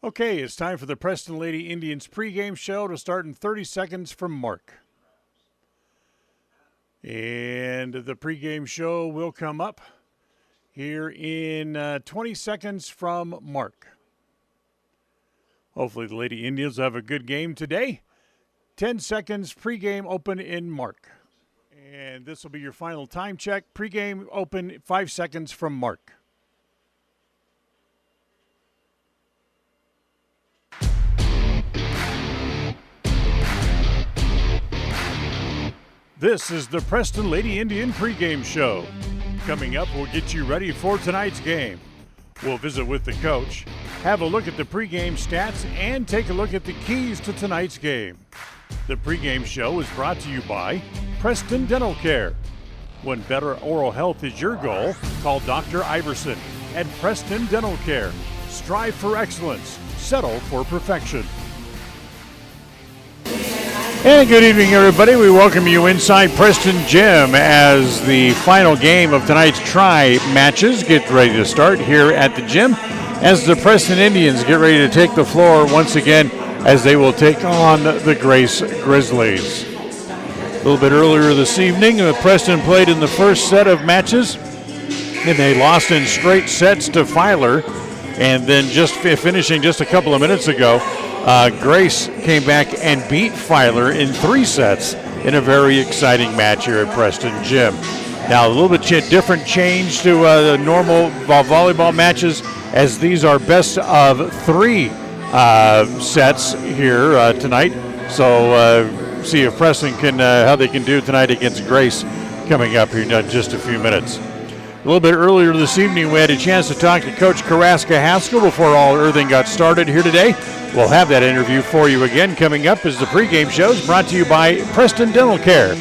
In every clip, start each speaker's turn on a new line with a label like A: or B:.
A: Okay, it's time for the Preston Lady Indians pregame show to start in 30 seconds from Mark. And the pregame show will come up here in 20 seconds from Mark. Hopefully the Lady Indians have a good game today. 10 seconds pregame open in Mark. And this will be your final time check. Pregame open 5 seconds from Mark. This is the Preston Lady Indian pregame show. Coming up, we'll get you ready for tonight's game. We'll visit with the coach, have a look at the pregame stats, and take a look at the keys to tonight's game. The pregame show is brought to you by Preston Dental Care. When better oral health is your goal, call Dr. Iverson at Preston Dental Care. Strive for excellence. Settle for perfection. And good evening, everybody. We welcome you inside Preston Gym as the final game of tonight's tri-matches get ready to start here at the gym as the Preston Indians get ready to take the floor once again as they will take on the Grace Grizzlies. A little bit earlier this evening, Preston played in the first set of matches, and they lost in straight sets to Filer. And then just finishing just a couple of minutes ago, Grace came back and beat Filer in 3 sets in a very exciting match here at Preston Gym. Now, a little bit different change to the normal volleyball matches, as these are best of 3 sets here tonight. So see if Preston can how they can do tonight against Grace coming up here in just a few minutes. A little bit earlier this evening, we had a chance to talk to Coach Carrasco Haskell before everything got started here today. We'll have that interview for you again coming up as the pregame show is brought to you by Preston Dental Care.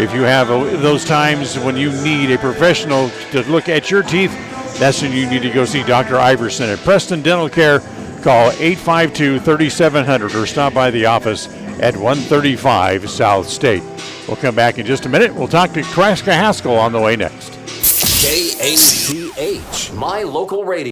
A: If you have those times when you need a professional to look at your teeth, that's when you need to go see Dr. Iverson at Preston Dental Care. Call 852-3700 or stop by the office at 135 South State. We'll come back in just a minute. We'll talk to Carrasco Haskell on the way next.
B: KATH, my local radio.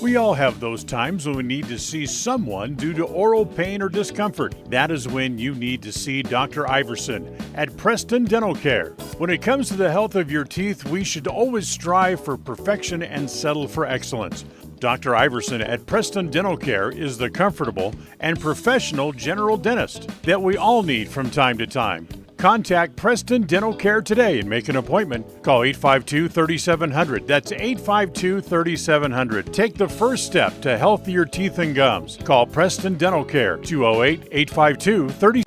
A: We all have those times when we need to see someone due to oral pain or discomfort. That is when you need to see Dr. Iverson at Preston Dental Care. When it comes to the health of your teeth, we should always strive for perfection and settle for excellence. Dr. Iverson at Preston Dental Care is the comfortable and professional general dentist that we all need from time to time. Contact Preston Dental Care today and make an appointment. Call 852-3700. That's 852-3700. Take the first step to healthier teeth and gums. Call Preston Dental Care, 208-852-3700.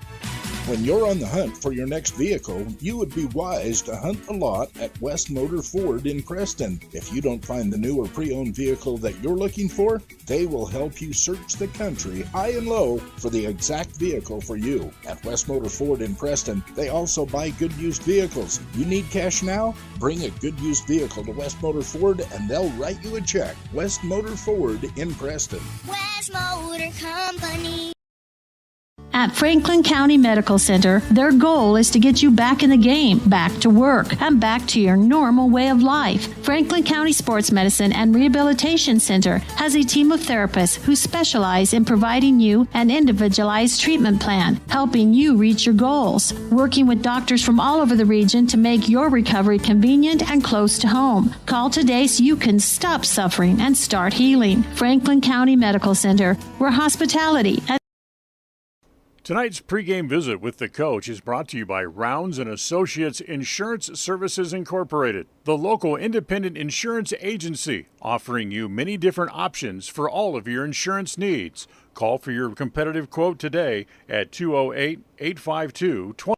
C: When you're on the hunt for your next vehicle, you would be wise to hunt the lot at West Motor Ford in Preston. If you don't find the new or pre-owned vehicle that you're looking for, they will help you search the country high and low for the exact vehicle for you. At West Motor Ford in Preston, they also buy good used vehicles. You need cash now? Bring a good used vehicle to West Motor Ford and they'll write you a check. West Motor Ford in Preston.
D: West Motor Company.
E: At Franklin County Medical Center, their goal is to get you back in the game, back to work, and back to your normal way of life. Franklin County Sports Medicine and Rehabilitation Center has a team of therapists who specialize in providing you an individualized treatment plan, helping you reach your goals, working with doctors from all over the region to make your recovery convenient and close to home. Call today so you can stop suffering and start healing. Franklin County Medical Center, where hospitality and
A: Tonight's pregame visit with the coach is brought to you by Rounds & Associates Insurance Services Incorporated, the local independent insurance agency offering you many different options for all of your insurance needs. Call for your competitive quote today at 208-852-20.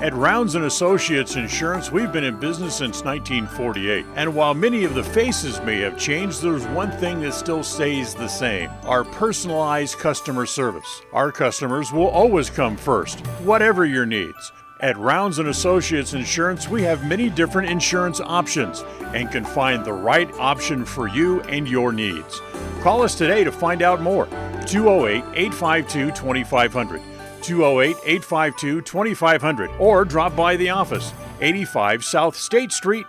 A: At Rounds & Associates Insurance, we've been in business since 1948. And while many of the faces may have changed, there's one thing that still stays the same: our personalized customer service. Our customers will always come first, whatever your needs. At Rounds & Associates Insurance, we have many different insurance options and can find the right option for you and your needs. Call us today to find out more. 208-852-2500. 208-852-2500, or drop by the office, 85 South State Street.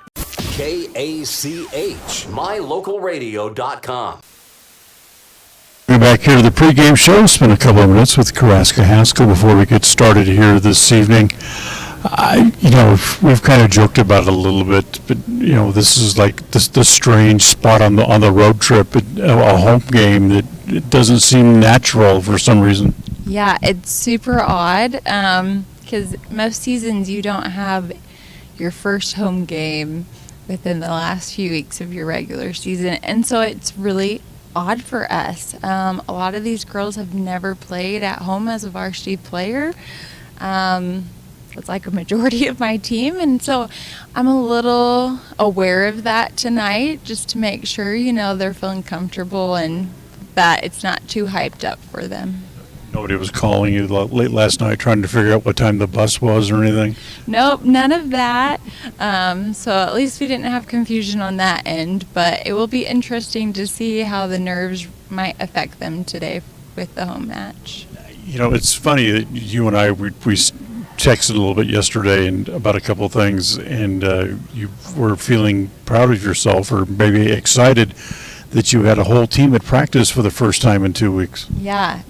B: KACH, mylocalradio.com.
A: We're back here to the pregame show. Spend a couple of minutes with Carrasco Haskell before we get started here this evening. We've kind of joked about it a little bit, but this is like the strange spot on the road trip, a home game that it doesn't seem natural for some reason.
F: Yeah, it's super odd because most seasons you don't have your first home game within the last few weeks of your regular season, and so it's really odd for us. A lot of these girls have never played at home as a varsity player. It's like a majority of my team, and so I'm a little aware of that tonight just to make sure, they're feeling comfortable and that it's not too hyped up for them.
A: Nobody was calling you late last night trying to figure out what time the bus was or anything?
F: Nope, none of that. So at least we didn't have confusion on that end, but it will be interesting to see how the nerves might affect them today with the home match.
A: It's funny that you and I, we texted a little bit yesterday and about a couple of things, and you were feeling proud of yourself or maybe excited that you had a whole team at practice for the first time in 2 weeks.
F: Yeah,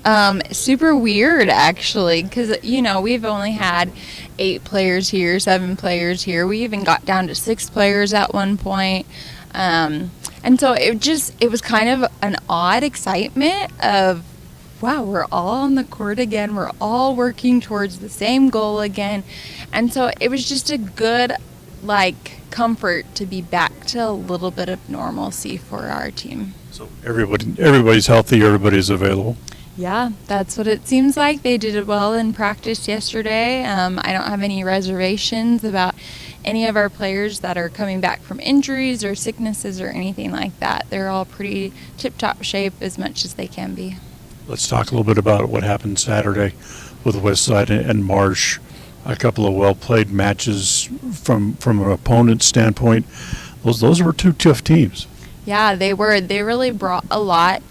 F: super weird actually, because we've only had 8 players here, 7 players here. We even got down to 6 players at one point, and so it was kind of an odd excitement of, wow, we're all on the court again. We're all working towards the same goal again. And so it was just a good, comfort to be back to a little bit of normalcy for our team.
A: So everybody's healthy, everybody's available.
F: Yeah, that's what it seems like. They did it well in practice yesterday. I don't have any reservations about any of our players that are coming back from injuries or sicknesses or anything like that. They're all pretty tip-top shape as much as they can be.
A: Let's talk a little bit about what happened Saturday with Westside and Marsh. A couple of well-played matches from an opponent's standpoint. Those were 2 tough teams.
F: Yeah, they were. They really brought a lot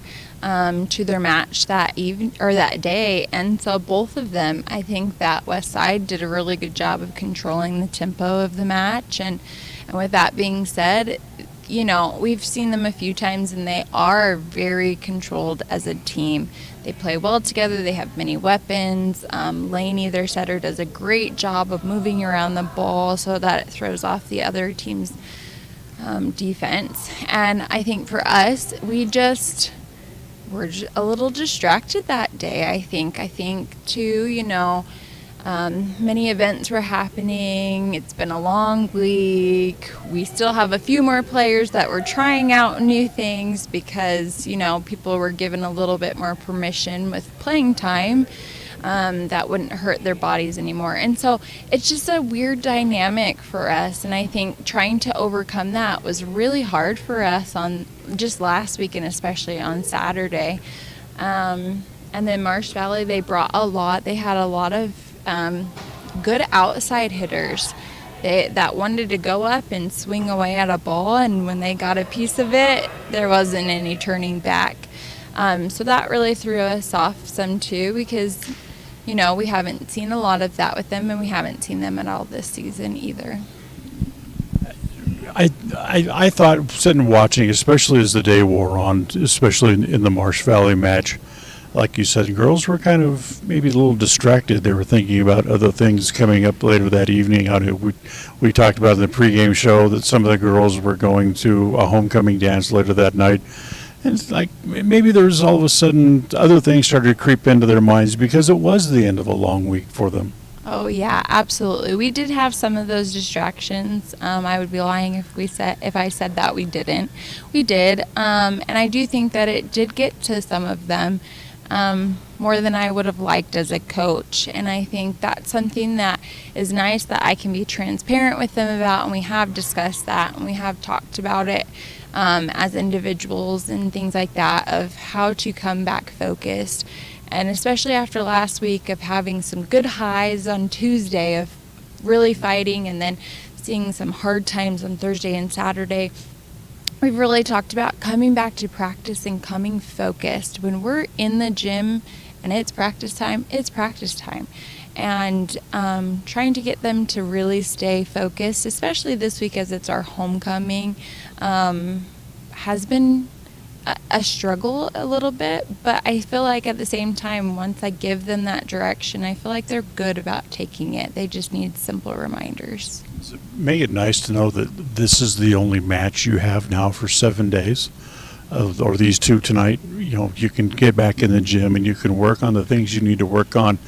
F: to their match that day, and so both of them, I think that Westside did a really good job of controlling the tempo of the match, and with that being said, we've seen them a few times, and they are very controlled as a team. They play well together. They have many weapons. Lainey, their setter, does a great job of moving around the ball so that it throws off the other team's defense. And I think for us, we're just a little distracted that day, I think too, many events were happening. It's been a long week. We still have a few more players that were trying out new things because, people were given a little bit more permission with playing time that wouldn't hurt their bodies anymore. And so it's just a weird dynamic for us. And I think trying to overcome that was really hard for us on just last week and especially on Saturday. And then Marsh Valley, they brought a lot. They had a lot of good outside hitters that wanted to go up and swing away at a ball, and when they got a piece of it, there wasn't any turning back. So that really threw us off some too, because we haven't seen a lot of that with them, and we haven't seen them at all this season either.
A: I thought, sitting and watching, especially as the day wore on, especially in the Marsh Valley match, like you said, girls were kind of maybe a little distracted. They were thinking about other things coming up later that evening. We talked about in the pregame show that some of the girls were going to a homecoming dance later that night. And it's like maybe there's all of a sudden other things started to creep into their minds because it was the end of a long week for them.
F: Oh, yeah, absolutely. We did have some of those distractions. I would be lying if I said that we didn't. We did. And I do think that it did get to some of them. More than I would have liked as a coach. And I think that's something that is nice that I can be transparent with them about, and we have discussed that, and we have talked about it as individuals and things like that, of how to come back focused. And especially after last week of having some good highs on Tuesday of really fighting and then seeing some hard times on Thursday and Saturday, we've really talked about coming back to practice and coming focused. When we're in the gym and it's practice time, it's practice time. and trying to get them to really stay focused, especially this week as it's our homecoming, has been a struggle a little bit, but I feel like at the same time, once I give them that direction, I feel like they're good about taking it. They just need simple reminders.
G: Does it make it nice to know that this is the only match you have now for 7 days, or these two tonight? You know, you can get back in the gym and you can work on the things you need to work on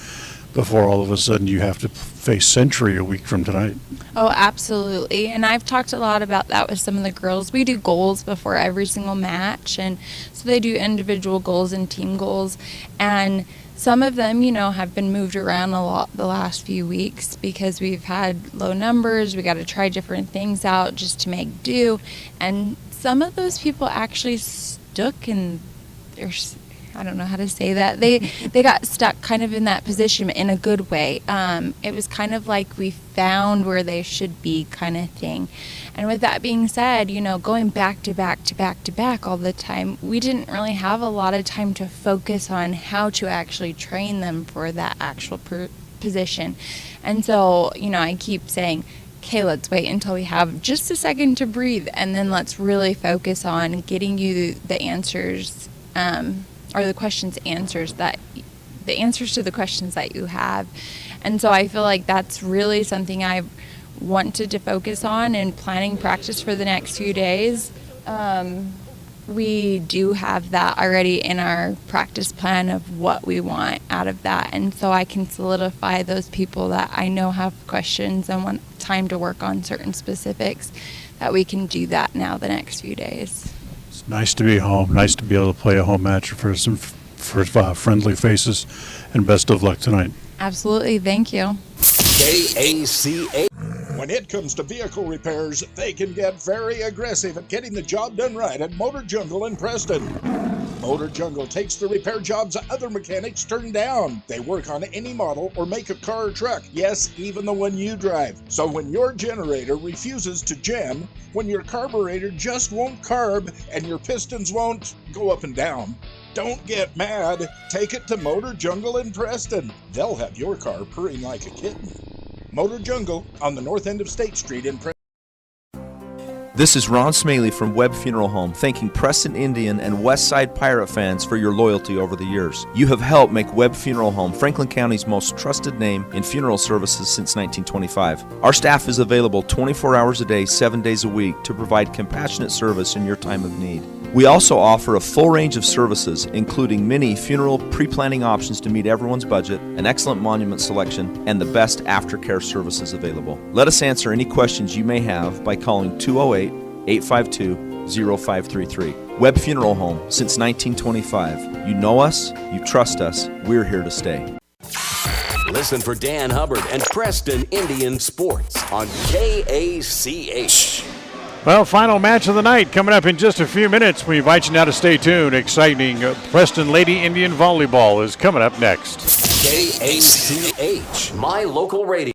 G: before all of a sudden you have to face Century a week from tonight.
F: Oh, absolutely. And I've talked a lot about that with some of the girls. We do goals before every single match, and so they do individual goals and team goals. And some of them, you know, have been moved around a lot the last few weeks because we've had low numbers. We got to try different things out just to make do. And some of those people actually stuck in their, I don't know how to say that. They got stuck kind of in that position in a good way. It was kind of like we found where they should be kind of thing. And with that being said, you know, going back to back to back to back all the time, we didn't really have a lot of time to focus on how to actually train them for that actual position. And so, you know, I keep saying, okay, let's wait until we have just a second to breathe, and then let's really focus on getting you the answers, or the questions answers that the answers to the questions that you have. And so I feel like that's really something I wanted to focus on in planning practice for the next few days. We do have that already in our practice plan of what we want out of that, and so I can solidify those people that I know have questions and want time to work on certain specifics, that we can do that now the next few days.
G: It's nice to be home, nice to be able to play a home match for some friendly faces, and best of luck tonight.
F: Absolutely, thank you.
B: KACA.
C: When it comes to vehicle repairs, they can get very aggressive at getting the job done right at Motor Jungle in Preston. Motor Jungle takes the repair jobs other mechanics turn down. They work on any model or make a car or truck, yes, even the one you drive. So when your generator refuses to jam, when your carburetor just won't carb, and your pistons won't go up and down, don't get mad. Take it to Motor Jungle in Preston. They'll have your car purring like a kitten. Motor Jungle on the north end of State Street in Preston.
H: This is Ron Smaley from Webb Funeral Home, thanking Preston Indian and Westside Pirate fans for your loyalty over the years. You have helped make Webb Funeral Home Franklin County's most trusted name in funeral services since 1925. Our staff is available 24 hours a day, 7 days a week to provide compassionate service in your time of need. We also offer a full range of services, including many funeral pre-planning options to meet everyone's budget, an excellent monument selection, and the best aftercare services available. Let us answer any questions you may have by calling 208-852-0533. Webb Funeral Home, since 1925. You know us, you trust us, we're here to stay.
B: Listen for Dan Hubbard and Preston Indian Sports on KACH.
A: Well, final match of the night coming up in just a few minutes. We invite you now to stay tuned. Exciting Preston Lady Indian Volleyball is coming up next.
B: KACH, my local radio.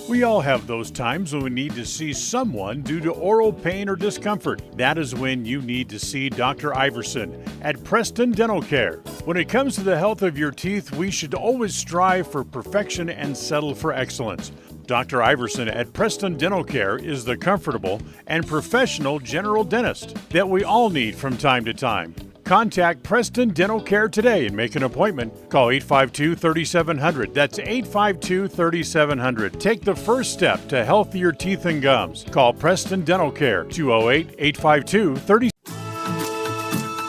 A: We all have those times when we need to see someone due to oral pain or discomfort. That is when you need to see Dr. Iverson at Preston Dental Care. When it comes to the health of your teeth, we should always strive for perfection and settle for excellence. Dr. Iverson at Preston Dental Care is the comfortable and professional general dentist that we all need from time to time. Contact Preston Dental Care today and make an appointment. Call 852-3700. That's 852-3700. Take the first step to healthier teeth and gums. Call Preston Dental Care, 208-852-3700.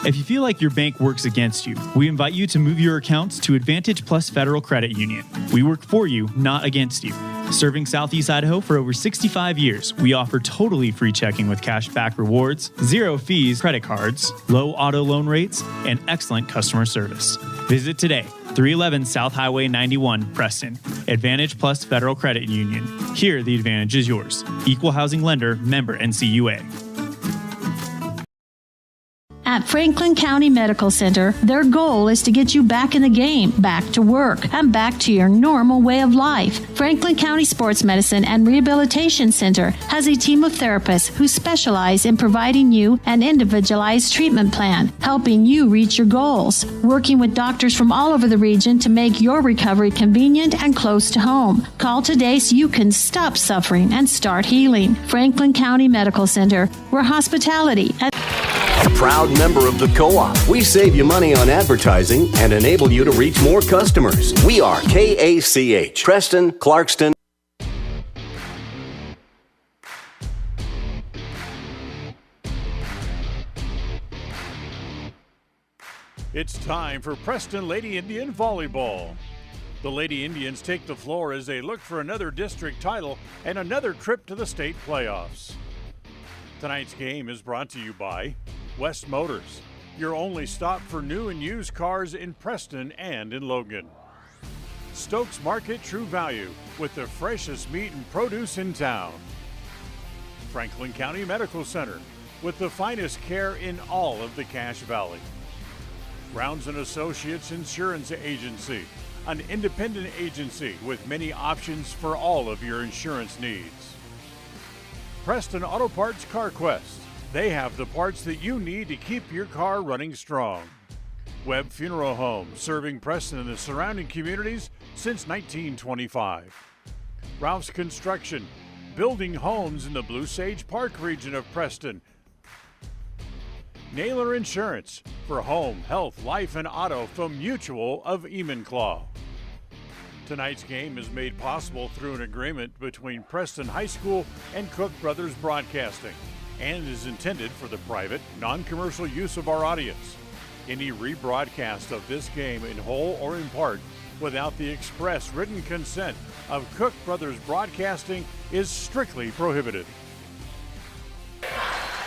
I: If you feel like your bank works against you, we invite you to move your accounts to Advantage Plus Federal Credit Union. We work for you, not against you. Serving Southeast Idaho for over 65 years, we offer totally free checking with cash back rewards, 0 fees credit cards, low auto loan rates, and excellent customer service. Visit today, 311 South Highway 91, Preston. Advantage Plus Federal Credit Union. Here, the advantage is yours. Equal housing lender, member NCUA.
E: At Franklin County Medical Center, their goal is to get you back in the game, back to work, and back to your normal way of life. Franklin County Sports Medicine and Rehabilitation Center has a team of therapists who specialize in providing you an individualized treatment plan, helping you reach your goals, working with doctors from all over the region to make your recovery convenient and close to home. Call today so you can stop suffering and start healing. Franklin County Medical Center, where hospitality and
B: A proud member of the Co-op, we save you money on advertising and enable you to reach more customers. We are KACH, Preston, Clarkston.
A: It's time for Preston Lady Indian Volleyball. The Lady Indians take the floor as they look for another district title and another trip to the state playoffs. Tonight's game is brought to you by West Motors, your only stop for new and used cars in Preston and in Logan. Stokes Market True Value, with the freshest meat and produce in town. Franklin County Medical Center, with the finest care in all of the Cache Valley. Browns & Associates Insurance Agency, an independent agency with many options for all of your insurance needs. Preston Auto Parts Car Quest. They have the parts that you need to keep your car running strong. Webb Funeral Home, serving Preston and the surrounding communities since 1925. Ralph's Construction, building homes in the Blue Sage Park region of Preston. Naylor Insurance, for home, health, life, and auto from Mutual of Enumclaw. Tonight's game is made possible through an agreement between Preston High School and Cook Brothers Broadcasting, and is intended for the private, non-commercial use of our audience. Any rebroadcast of this game in whole or in part without the express written consent of Cook Brothers Broadcasting is strictly prohibited.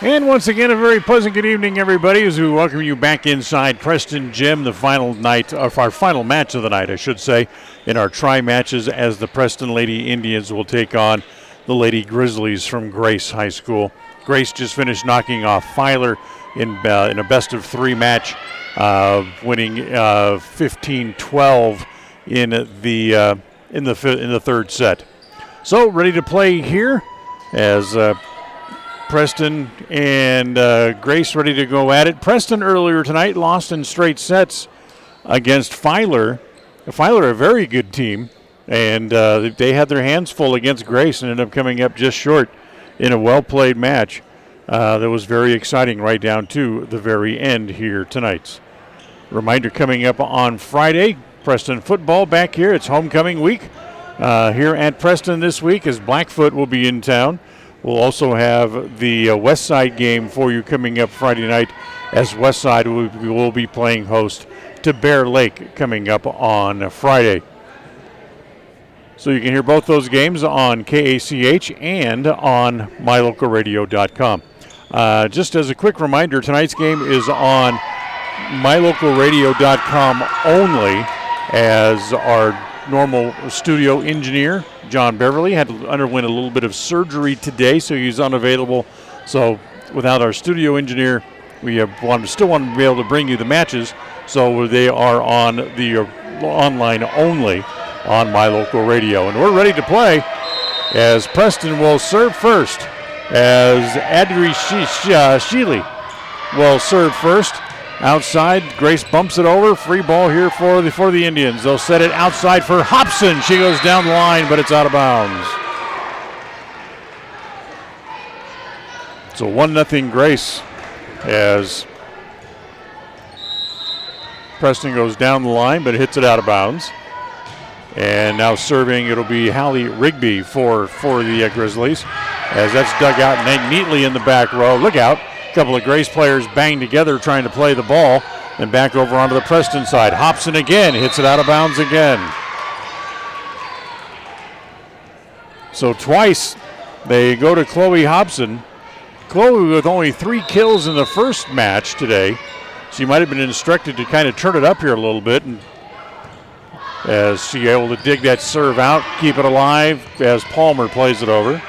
A: And once again, a very pleasant good evening, everybody, as we welcome you back inside Preston Gym, the final night of our final match of the night, I should say, in our tri-matches, as the Preston Lady Indians will take on the Lady Grizzlies from Grace High School. Grace just finished knocking off Filer in a best-of-3 match, winning 15-12 in the third set. So ready to play here as Preston and Grace ready to go at it. Preston earlier tonight lost in straight sets against Filer. Filer, a very good team, and they had their hands full against Grace and ended up coming up just short in a well-played match that was very exciting right down to the very end here tonight. Reminder coming up on Friday, Preston football back here. It's homecoming week here at Preston this week as Blackfoot will be in town. We'll also have the Westside game for you coming up Friday night as Westside will be playing host to Bear Lake coming up on Friday. So you can hear both those games on KACH and on mylocalradio.com. Just as a quick reminder, tonight's game is on mylocalradio.com only, as our normal studio engineer, John Beverly, had to underwent a little bit of surgery today, so he's unavailable. So without our studio engineer, we still want to be able to bring you the matches, so they are on the online only on My Local Radio. And we're ready to play as Preston will serve first, as Adri Sheely will serve first. Outside, Grace bumps it over. Free ball here for the Indians. They'll set it outside for Hobson. She goes down the line, but it's out of bounds. So 1-0 Grace as Preston goes down the line, but hits it out of bounds. And now serving, it'll be Hallie Rigby for the Grizzlies, as that's dug out neatly in the back row. Look out. A couple of Grace players bang together trying to play the ball, and back over onto the Preston side. Hobson again hits it out of bounds again. So twice they go to Chloe Hobson. Chloe with only 3 kills in the first match today. She might have been instructed to kind of turn it up here a little bit, and as she able to dig that serve out, keep it alive as Palmer plays it over.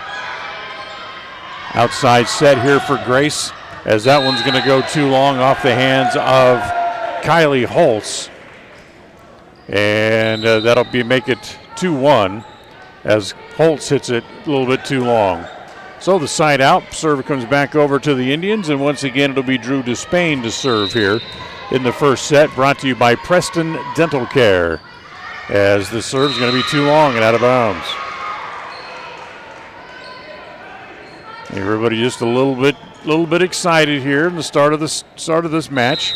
A: Outside set here for Grace as that one's going to go too long off the hands of Kylie Holtz. And that'll make it 2-1 as Holtz hits it a little bit too long. So the side out, serve comes back over to the Indians, and once again it'll be Drew Despain to serve here in the first set, brought to you by Preston Dental Care, as the serve's going to be too long and out of bounds. Everybody just a little bit excited here in the start of this match.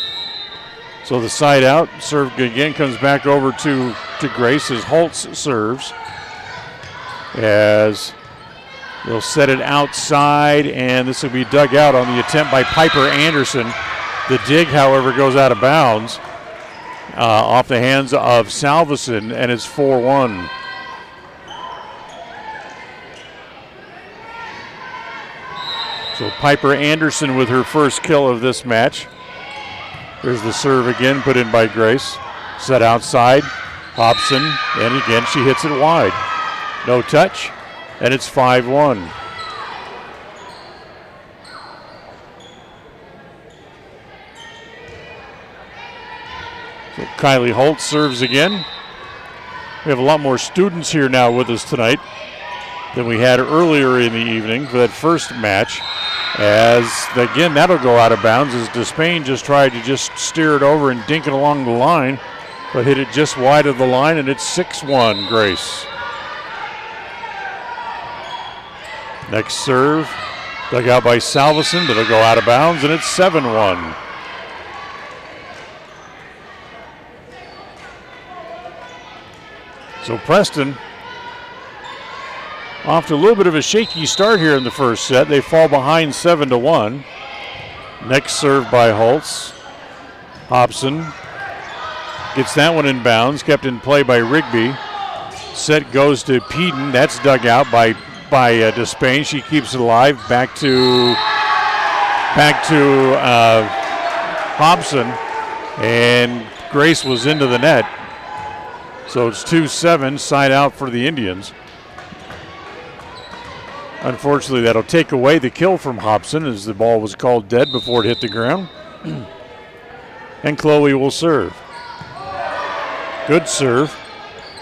A: So the side out, serve again comes back over to Grace as Holtz serves. As they'll set it outside, and this will be dug out on the attempt by Piper Anderson. The dig, however, goes out of bounds off the hands of Salveson, and it's 4-1. So Piper Anderson with her first kill of this match. There's the serve again, put in by Grace. Set outside, Hobson, and again she hits it wide. No touch, and it's 5-1. So Kylie Holtz serves again. We have a lot more students here now with us tonight than we had earlier in the evening for that first match. As, again, that'll go out of bounds as Despain just tried to just steer it over and dink it along the line, but hit it just wide of the line, and it's 6-1, Grace. Next serve, dug out by Salveson, but it'll go out of bounds, and it's 7-1. So Preston off to a little bit of a shaky start here in the first set. They fall behind 7-1. Next serve by Holtz. Hobson gets that one in bounds, kept in play by Rigby. Set goes to Peden. That's dug out by Despain. She keeps it alive. Back to Hobson, and Grace was into the net. So it's 2-7, side out for the Indians. Unfortunately, that'll take away the kill from Hobson as the ball was called dead before it hit the ground. And Chloe will serve. Good serve,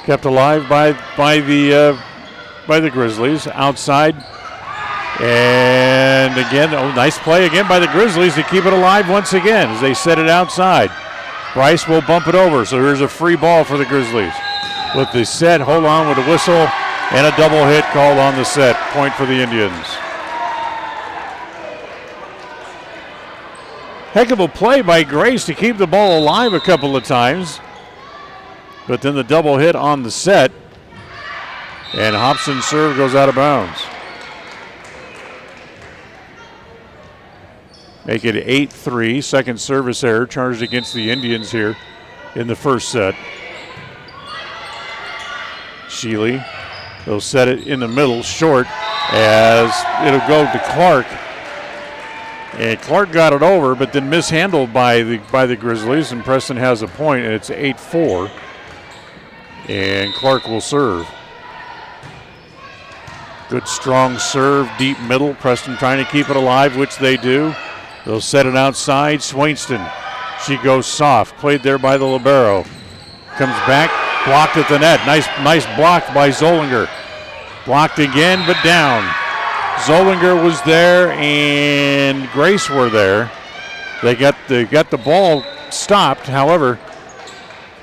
A: kept alive by the Grizzlies. Outside, and again, nice play again by the Grizzlies to keep it alive once again as they set it outside. Bryce will bump it over, so here's a free ball for the Grizzlies. With the set, hold on with a whistle, and a double hit called on the set. Point for the Indians. Heck of a play by Grace to keep the ball alive a couple of times. But then the double hit on the set, and Hobson's serve goes out of bounds. Make it 8-3. Second service error charged against the Indians here in the first set. Sheely, they'll set it in the middle, short, as it'll go to Clark. And Clark got it over, but then mishandled by the Grizzlies, and Preston has a point, and it's 8-4. And Clark will serve. Good strong serve, deep middle. Preston trying to keep it alive, which they do. They'll set it outside. Swainston, she goes soft. Played there by the libero. Comes back, blocked at the net. Nice block by Zollinger. Blocked again, but down. Zollinger was there, and Grace were there. They got the ball stopped. However,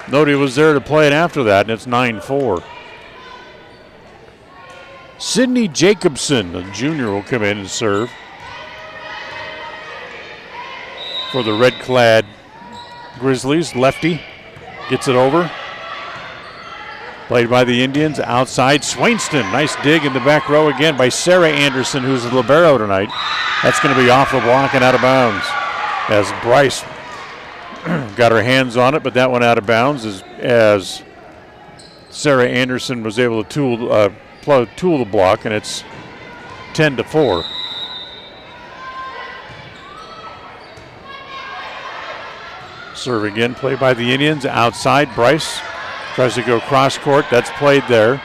A: nobody was there to play it after that, and it's 9-4. Sydney Jacobson, a junior, will come in and serve for the red-clad Grizzlies. Lefty gets it over. Played by the Indians. Outside, Swainston. Nice dig in the back row again by Sarah Anderson, who's the libero tonight. That's going to be off the block and out of bounds. As Bryce got her hands on it, but that one out of bounds as Sarah Anderson was able to tool the block, and it's 10-4. Serve again, played by the Indians. Outside, Bryce tries to go cross court. That's played there.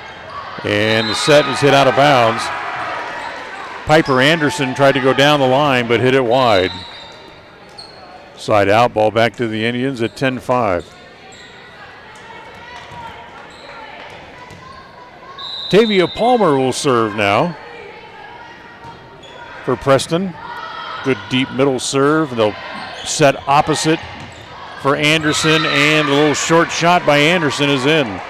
A: And the set is hit out of bounds. Piper Anderson tried to go down the line, but hit it wide. Side out, ball back to the Indians at 10-5. Tavia Palmer will serve now for Preston. Good deep middle serve. They'll set opposite for Anderson, and a little short shot by Anderson is in.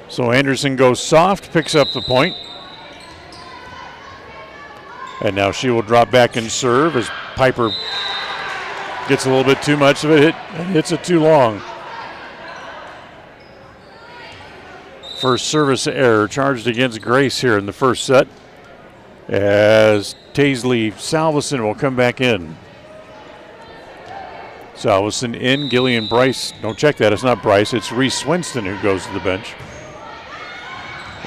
A: So Anderson goes soft, picks up the point. And now she will drop back and serve as Piper gets a little bit too much of it, hits it too long. First service error charged against Grace here in the first set, as Taisley Salveson will come back in. Salveson in, Gillian Bryce, don't check that, it's not Bryce, it's Reese Swinston who goes to the bench.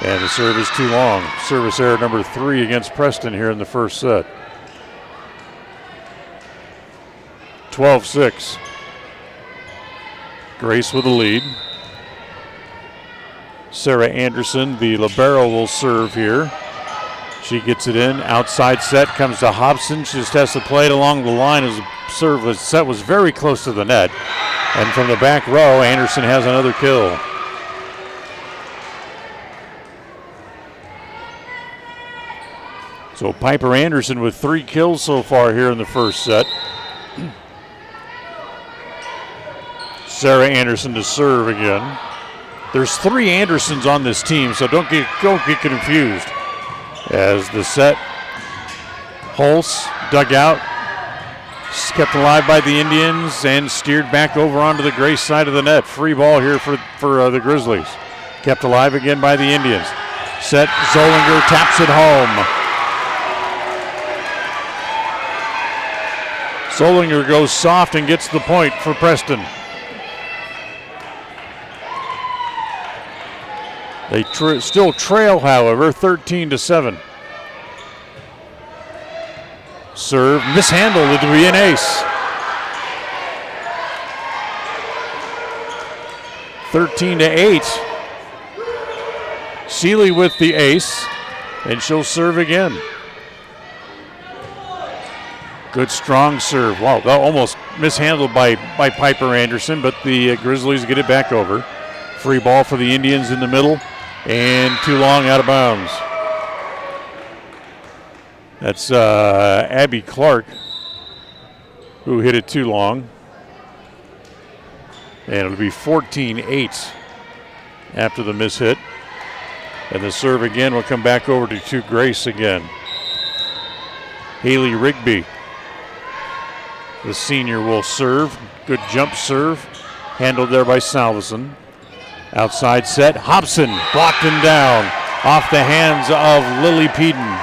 A: And the serve is too long. Service error number 3 against Preston here in the first set. 12-6. Grace with the lead. Sarah Anderson, the libero, will serve here. She gets it in. Outside set comes to Hobson. She just has to play it along the line as the set was very close to the net. And from the back row, Anderson has another kill. So Piper Anderson with 3 kills so far here in the first set. Sarah Anderson to serve again. There's 3 Andersons on this team, so don't get confused. As the set, Holtz dug out, kept alive by the Indians and steered back over onto the Grace side of the net. Free ball here for the Grizzlies. Kept alive again by the Indians. Set, Zollinger taps it home. Zollinger goes soft and gets the point for Preston. They still trail, however, 13-7. Serve mishandled. It will be an ace. 13-8. Seeley with the ace, and she'll serve again. Good strong serve. Wow, that almost mishandled by Piper Anderson, but the Grizzlies get it back over. Free ball for the Indians in the middle, and too long, out of bounds. That's Abby Clark who hit it too long. And it'll be 14-8 after the mishit. And the serve again will come back over to Grace again. Haley Rigby, the senior, will serve. Good jump serve. Handled there by Salveson. Outside set. Hobson blocked him down off the hands of Lily Peden.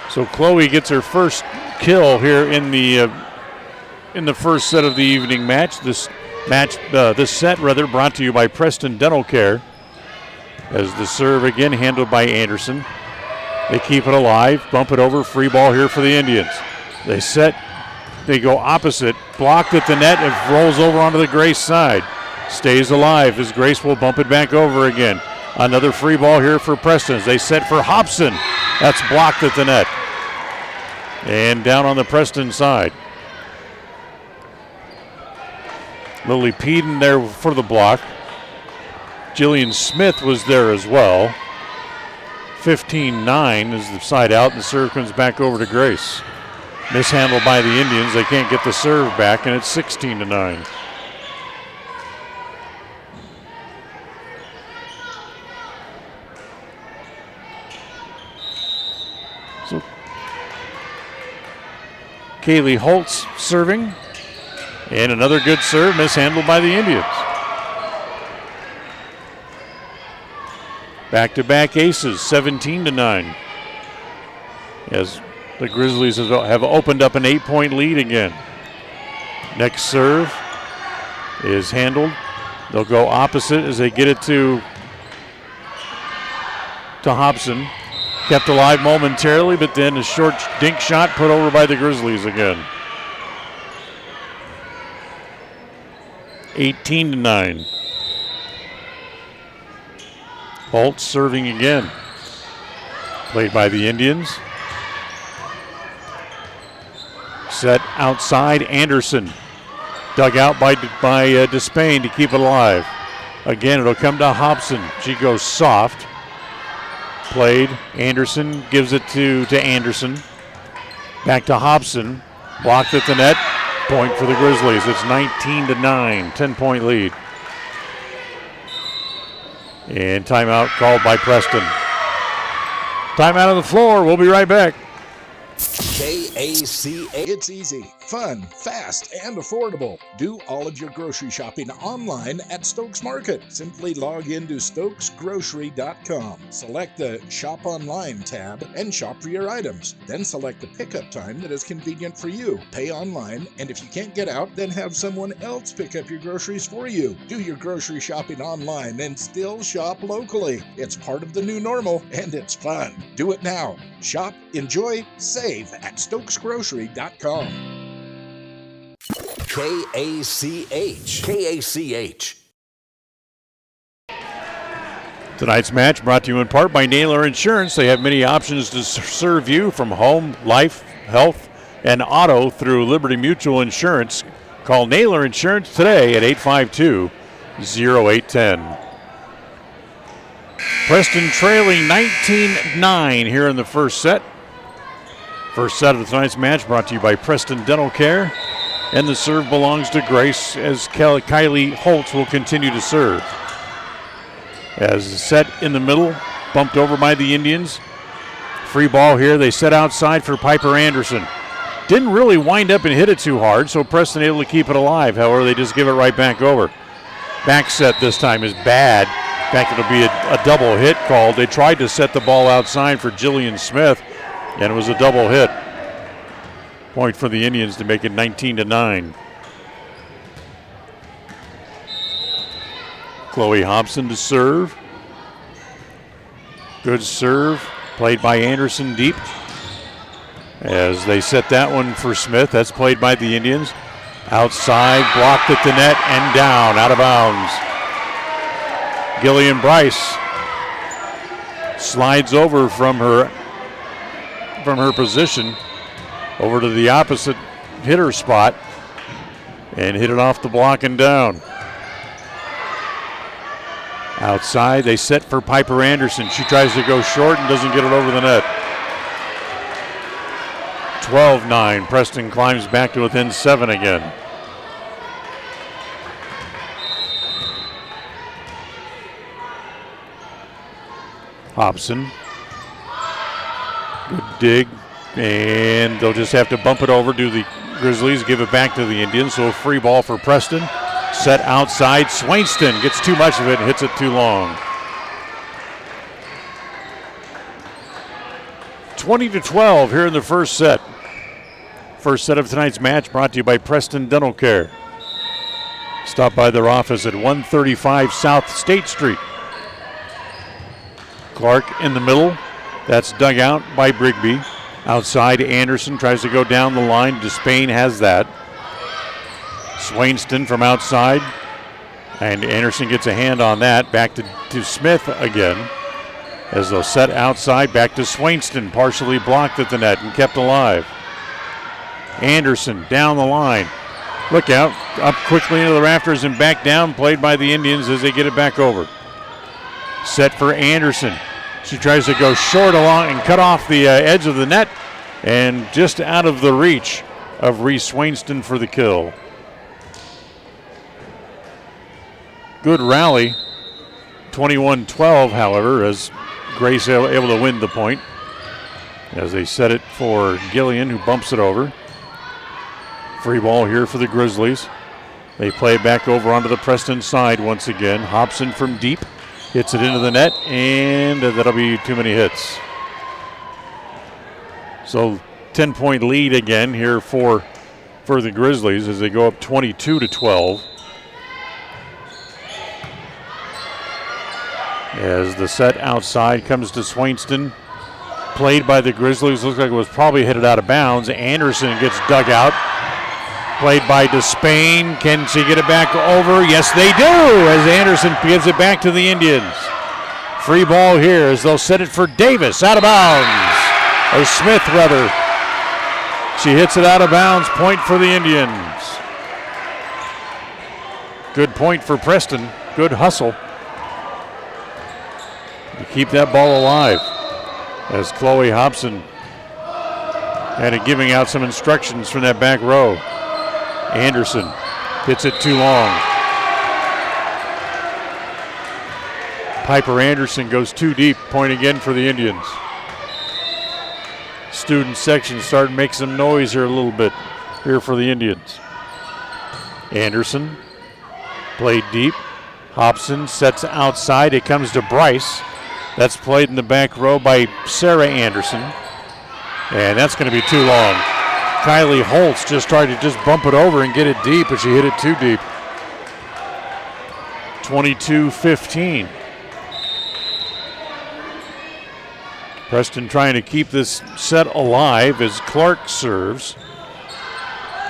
A: So Chloe gets her first kill here in the first set of the evening match. This set brought to you by Preston Dental Care. As the serve again handled by Anderson. They keep it alive, bump it over, free ball here for the Indians. They set, they go opposite, blocked at the net, and rolls over onto the Grace side. Stays alive as Grace will bump it back over again. Another free ball here for Preston. They set for Hobson. That's blocked at the net. And down on the Preston side. Lily Peden there for the block. Jillian Smith was there as well. 15-9 is the side out, and the serve comes back over to Grace. Mishandled by the Indians. They can't get the serve back, and it's 16-9. So Kaylee Holtz serving, and another good serve mishandled by the Indians. Back-to-back aces, 17-9. As the Grizzlies have opened up an 8-point lead again. Next serve is handled. They'll go opposite as they get it to Hobson. Kept alive momentarily, but then a short dink shot put over by the Grizzlies again. 18-9. Holtz serving again. Played by the Indians. Set outside, Anderson. Dug out by Despain to keep it alive. Again, it'll come to Hobson. She goes soft. Played. Anderson gives it to Anderson. Back to Hobson. Blocked at the net. Point for the Grizzlies. It's 19-9. 10-point lead. And timeout called by Preston. Timeout on the floor. We'll be right back.
B: KACA.
C: It's easy, fun, fast, and affordable. Do all of your grocery shopping online at Stokes Market. Simply log into stokesgrocery.com. Select the Shop Online tab and shop for your items. Then select the pickup time that is convenient for you. Pay online, and if you can't get out, then have someone else pick up your groceries for you. Do your grocery shopping online and still shop locally. It's part of the new normal, and it's fun. Do it now. Shop, enjoy, save at stokesgrocery.com.
B: KACH.
A: Tonight's match brought to you in part by Naylor Insurance. They have many options to serve you, from home, life, health, and auto through Liberty Mutual Insurance. Call Naylor Insurance today at 852-0810. Preston trailing 19-9 here in the first set. First set of tonight's match brought to you by Preston Dental Care. And the serve belongs to Grace as Kylie Holtz will continue to serve. As the set in the middle, bumped over by the Indians. Free ball here. They set outside for Piper Anderson. Didn't really wind up and hit it too hard, so Preston able to keep it alive. However, they just give it right back over. Back set this time is bad. In fact, it'll be a double hit called. They tried to set the ball outside for Jillian Smith, and it was a double hit. Point for the Indians to make it 19-9. Chloe Hobson to serve. Good serve. Played by Anderson deep. As they set that one for Smith. That's played by the Indians. Outside, blocked at the net and down, out of bounds. Gillian Bryce slides over from her position over to the opposite hitter spot and hit it off the block and down. Outside, they set for Piper Anderson. She tries to go short and doesn't get it over the net. 12-9. Preston climbs back to within 7 again. Hobson. Good dig. And they'll just have to bump it over to the Grizzlies, give it back to the Indians. So a free ball for Preston. Set outside. Swainston gets too much of it and hits it too long. 20-12 here in the first set. First set of tonight's match brought to you by Preston Dental Care. Stop by their office at 135 South State Street. Clark in the middle. That's dug out by Brigby. Outside, Anderson tries to go down the line. Despain has that. Swainston from outside. And Anderson gets a hand on that. Back to Smith again. As they'll set outside, back to Swainston. Partially blocked at the net and kept alive. Anderson down the line. Look out. Up quickly into the rafters and back down. Played by the Indians as they get it back over. Set for Anderson. She tries to go short along and cut off the edge of the net and just out of the reach of Reese Swainston for the kill. Good rally. 21-12, however, as Grace able to win the point. As they set it for Gillian, who bumps it over. Free ball here for the Grizzlies. They play it back over onto the Preston side once again. Hobson from deep. Hits it into the net, and that'll be too many hits. So 10-point lead again here for the Grizzlies as they go up 22-12. As the set outside comes to Swainston. Played by the Grizzlies. Looks like it was probably headed out of bounds. Anderson gets dug out. Played by Despain. Can she get it back over? Yes, they do, as Anderson gives it back to the Indians. Free ball here as they'll set it for Davis. Out of bounds. Or Smith, rather. She hits it out of bounds. Point for the Indians. Good point for Preston. Good hustle to keep that ball alive. As Chloe Hobson had it giving out some instructions from that back row. Anderson hits it too long. Piper Anderson goes too deep. Point again for the Indians. Student section starting to make some noise here a little bit here for the Indians. Anderson played deep. Hobson sets outside. It comes to Bryce. That's played in the back row by Sarah Anderson. And that's going to be too long. Kylie Holtz just tried to just bump it over and get it deep, but she hit it too deep. 22-15. Preston trying to keep this set alive as Clark serves.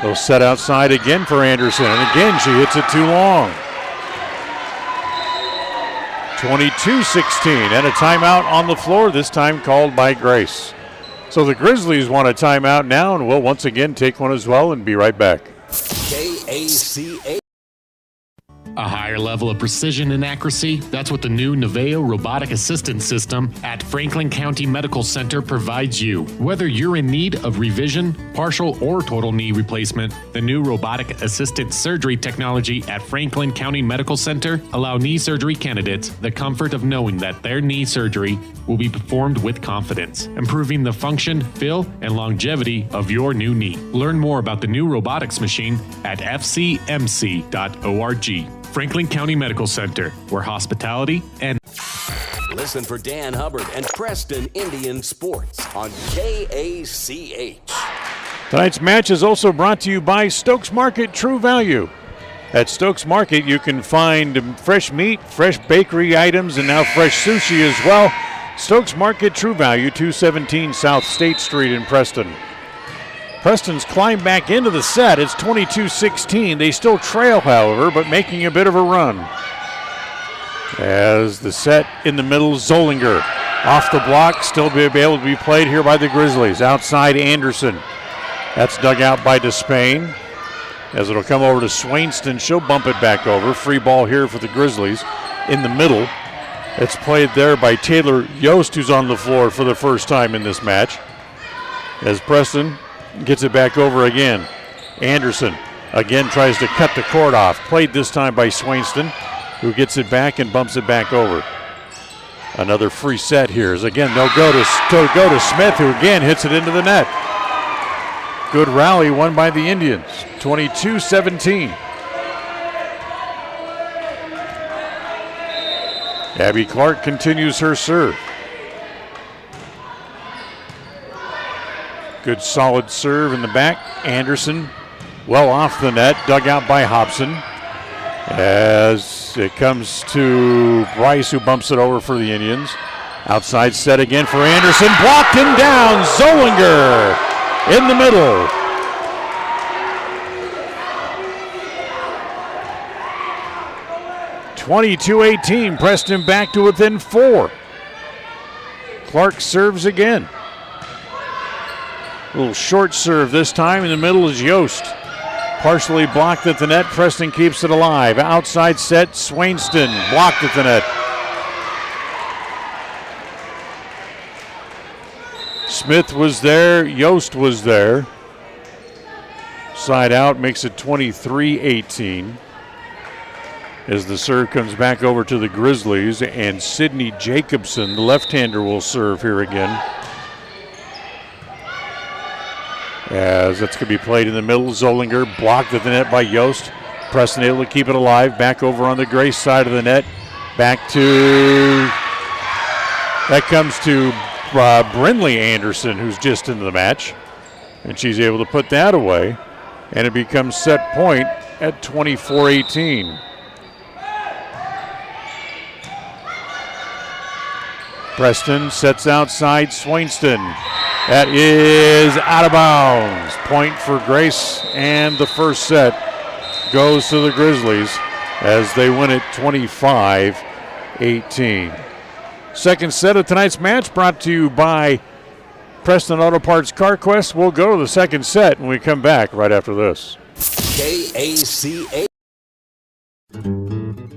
A: They'll set outside again for Anderson, and again she hits it too long. 22-16, and a timeout on the floor, this time called by Grace. So the Grizzlies want a timeout now, and we'll once again take one as well and be right back.
B: KACA.
J: A higher level of precision and accuracy, that's what the new Naveo robotic assistance system at Franklin County Medical Center provides you. Whether you're in need of revision, partial or total knee replacement, the new robotic assisted surgery technology at Franklin County Medical Center allow knee surgery candidates the comfort of knowing that their knee surgery will be performed with confidence, improving the function, feel, and longevity of your new knee. Learn more about the new robotics machine at fcmc.org. Franklin County Medical Center, where hospitality and...
B: Listen for Dan Hubbard and Preston Indian Sports on KACH.
A: Tonight's match is also brought to you by Stokes Market True Value. At Stokes Market, you can find fresh meat, fresh bakery items, and now fresh sushi as well. Stokes Market True Value, 217 South State Street in Preston. Preston's climbed back into the set. It's 22-16. They still trail, however, but making a bit of a run. As the set in the middle, Zollinger off the block, still be able to be played here by the Grizzlies. Outside, Anderson. That's dug out by Despain. As it'll come over to Swainston, she'll bump it back over. Free ball here for the Grizzlies in the middle. It's played there by Taylor Yost, who's on the floor for the first time in this match. As Preston gets it back over again. Anderson again tries to cut the court off. Played this time by Swainston, who gets it back and bumps it back over. Another free set here. As again, they'll go to Smith, who again hits it into the net. Good rally won by the Indians. 22-17. Abby Clark continues her serve. Good solid serve in the back. Anderson well off the net, dug out by Hobson. As it comes to Bryce, who bumps it over for the Indians. Outside set again for Anderson. Blocked and down. Zollinger in the middle. (22-18). Preston back to within 4. Clark serves again. A little short serve this time. In the middle is Yost. Partially blocked at the net. Preston keeps it alive. Outside set, Swainston blocked at the net. Smith was there. Yost was there. Side out makes it 23-18. As the serve comes back over to the Grizzlies, and Sydney Jacobson, the left-hander, will serve here again. As that's going to be played in the middle. Zollinger blocked at the net by Yost. Preston able to keep it alive. Back over on the Grace side of the net. Back to, that comes to Brindley Anderson, who's just into the match. And she's able to put that away. And it becomes set point at 24-18. Preston sets outside Swainston. That is out of bounds. Point for Grace, and the first set goes to the Grizzlies as they win it 25-18. Second set of tonight's match brought to you by Preston Auto Parts Car Quest. We'll go to the second set when we come back right after this.
B: KACA.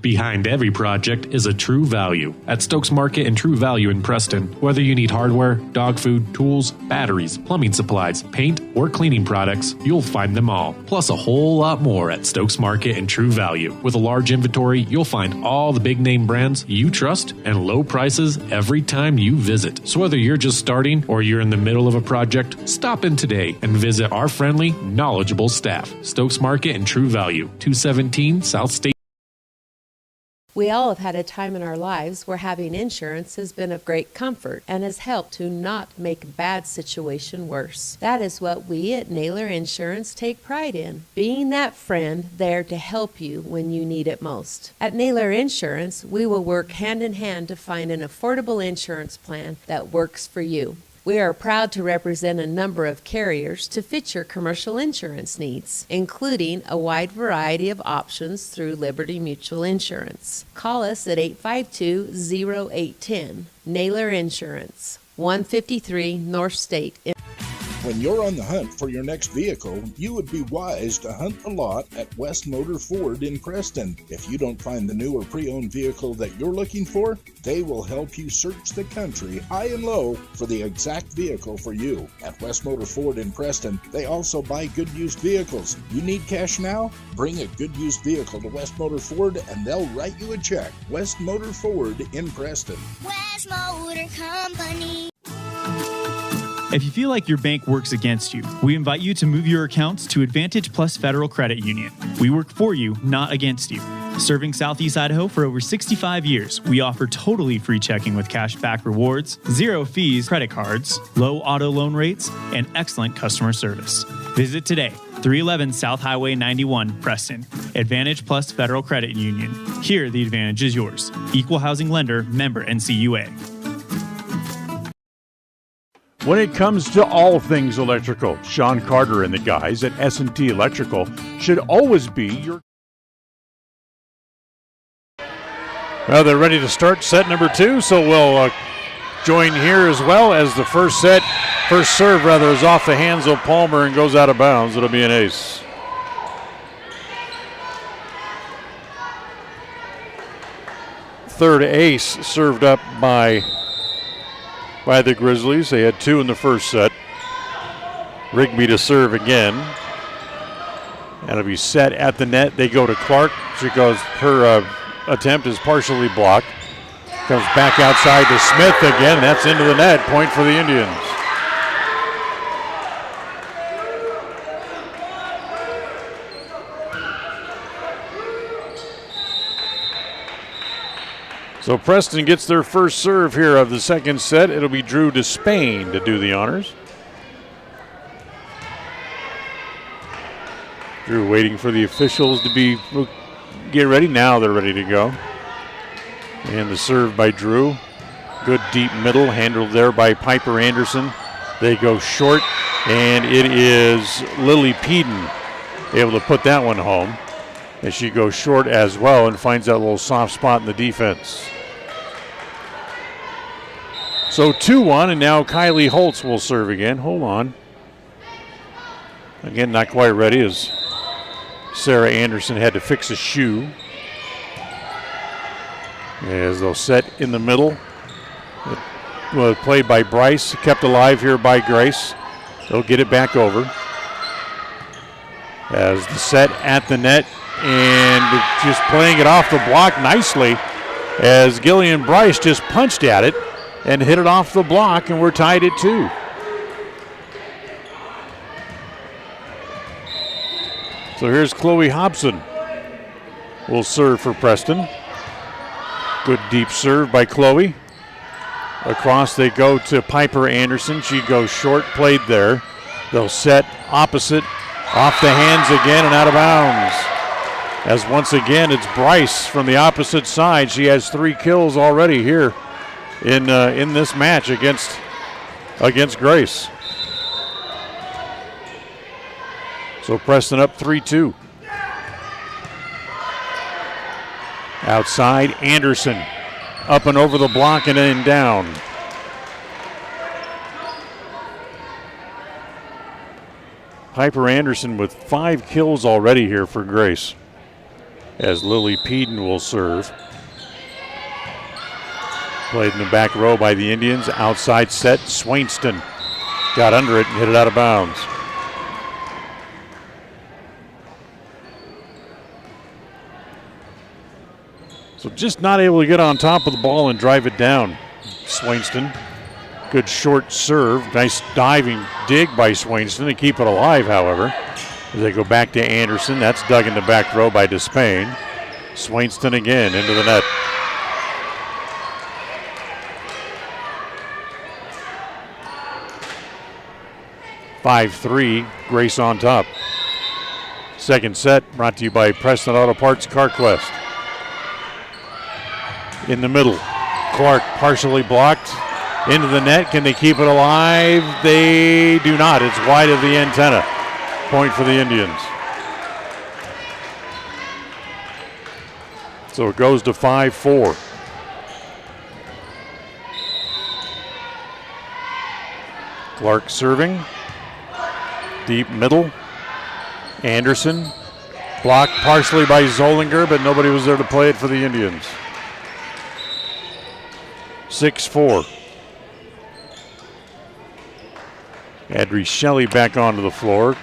J: Behind every project is a True Value. At Stokes Market and True Value in Preston, whether you need hardware, dog food, tools, batteries, plumbing supplies, paint, or cleaning products, you'll find them all. Plus a whole lot more at Stokes Market and True Value. With a large inventory, you'll find all the big name brands you trust and low prices every time you visit. So whether you're just starting or you're in the middle of a project, stop in today and visit our friendly, knowledgeable staff. Stokes Market and True Value, 217 South State.
K: We all have had a time in our lives where having insurance has been of great comfort and has helped to not make a bad situation worse. That is what we at Naylor Insurance take pride in, being that friend there to help you when you need it most. At Naylor Insurance, we will work hand in hand to find an affordable insurance plan that works for you. We are proud to represent a number of carriers to fit your commercial insurance needs, including a wide variety of options through Liberty Mutual Insurance. Call us at 852-0810. Naylor Insurance, 153 North State.
C: When you're on the hunt for your next vehicle, you would be wise to hunt the lot at West Motor Ford in Preston. If you don't find the new or pre-owned vehicle that you're looking for, they will help you search the country high and low for the exact vehicle for you. At West Motor Ford in Preston, they also buy good used vehicles. You need cash now? Bring a good used vehicle to West Motor Ford and they'll write you a check. West Motor Ford in Preston.
D: West Motor Company.
I: If you feel like your bank works against you, we invite you to move your accounts to Advantage Plus Federal Credit Union. We work for you, not against you. Serving Southeast Idaho for over 65 years, we offer totally free checking with cash back rewards, 0 fees credit cards, low auto loan rates, and excellent customer service. Visit today, 311 South Highway 91, Preston. Advantage Plus Federal Credit Union. Here, the advantage is yours. Equal housing lender, member NCUA.
A: When it comes to all things electrical, Sean Carter and the guys at S&T Electrical should always be your... Well, they're ready to start set number 2, so we'll join here as well as the first serve is off the hands of Palmer and goes out of bounds. It'll be an ace. Third ace served up by the Grizzlies. They had 2 in the first set. Rigby to serve again. That'll be set at the net. They go to Clark. She goes, her attempt is partially blocked. Comes back outside to Smith again. That's into the net. Point for the Indians. So Preston gets their first serve here of the second set. It'll be Drew Despain to do the honors. Drew waiting for the officials to get ready. Now they're ready to go. And the serve by Drew. Good deep middle, handled there by Piper Anderson. They go short, and it is Lily Peden able to put that one home. And she goes short as well and finds that little soft spot in the defense. So 2-1, and now Kylie Holtz will serve again. Hold on. Again, not quite ready as Sarah Anderson had to fix a shoe. As they'll set in the middle. It was played by Bryce, kept alive here by Grace. They'll get it back over. As the set at the net, and just playing it off the block nicely as Gillian Bryce just punched at it and hit it off the block, and we're tied at 2. So here's Chloe Hobson. Will serve for Preston. Good deep serve by Chloe. Across they go to Piper Anderson. She goes short, played there. They'll set opposite, off the hands again and out of bounds. As once again it's Bryce from the opposite side. She has 3 kills already here in this match against Grace. So Preston up 3-2. Outside Anderson up and over the block and then down. Piper Anderson with 5 kills already here for Grace, as Lily Peden will serve. Played in the back row by the Indians. Outside set, Swainston got under it and hit it out of bounds. So just not able to get on top of the ball and drive it down. Swainston, good short serve. Nice diving dig by Swainston to keep it alive, however. As they go back to Anderson, that's dug in the back row by Despain. Swainston again into the net. (5-3), Grace on top. Second set brought to you by Preston Auto Parts CarQuest. In the middle, Clark partially blocked. Into the net, can they keep it alive? They do not. It's wide of the antenna. Point for the Indians. So it goes to 5-4. Clark serving. Deep middle. Anderson. Blocked partially by Zollinger, but nobody was there to play it for the Indians. 6-4. Adri Shelley back onto the floor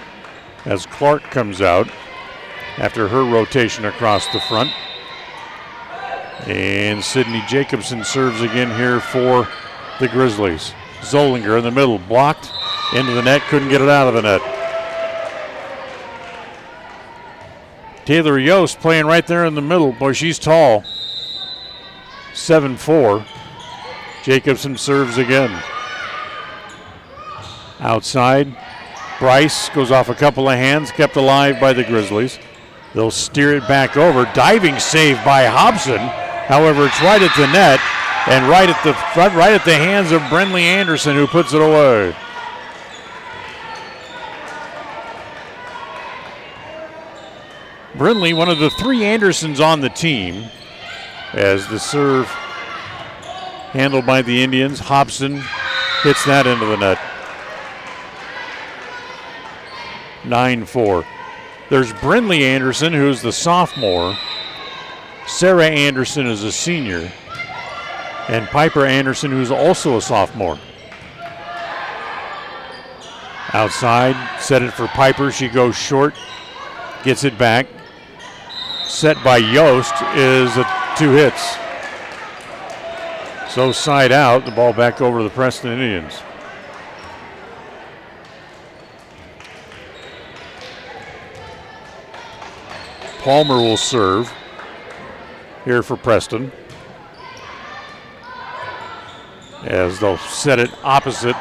A: as Clark comes out after her rotation across the front. And Sydney Jacobson serves again here for the Grizzlies. Zollinger in the middle, blocked into the net, couldn't get it out of the net. Taylor Yost playing right there in the middle. Boy, she's tall. 7-4. Jacobson serves again. Outside, Bryce goes off a couple of hands, kept alive by the Grizzlies. They'll steer it back over. Diving save by Hobson. However, it's right at the net and right at the front, right at the hands of Brenley Anderson, who puts it away. Brinley, one of the 3 Andersons on the team, as the serve handled by the Indians. Hobson hits that into the net. 9-4. There's Brinley Anderson, who's the sophomore. Sarah Anderson is a senior. And Piper Anderson, who's also a sophomore. Outside, set it for Piper. She goes short, gets it back. Set by Yost is 2 hits. So side out, the ball back over to the Preston Indians. Palmer will serve here for Preston, as they'll set it opposite,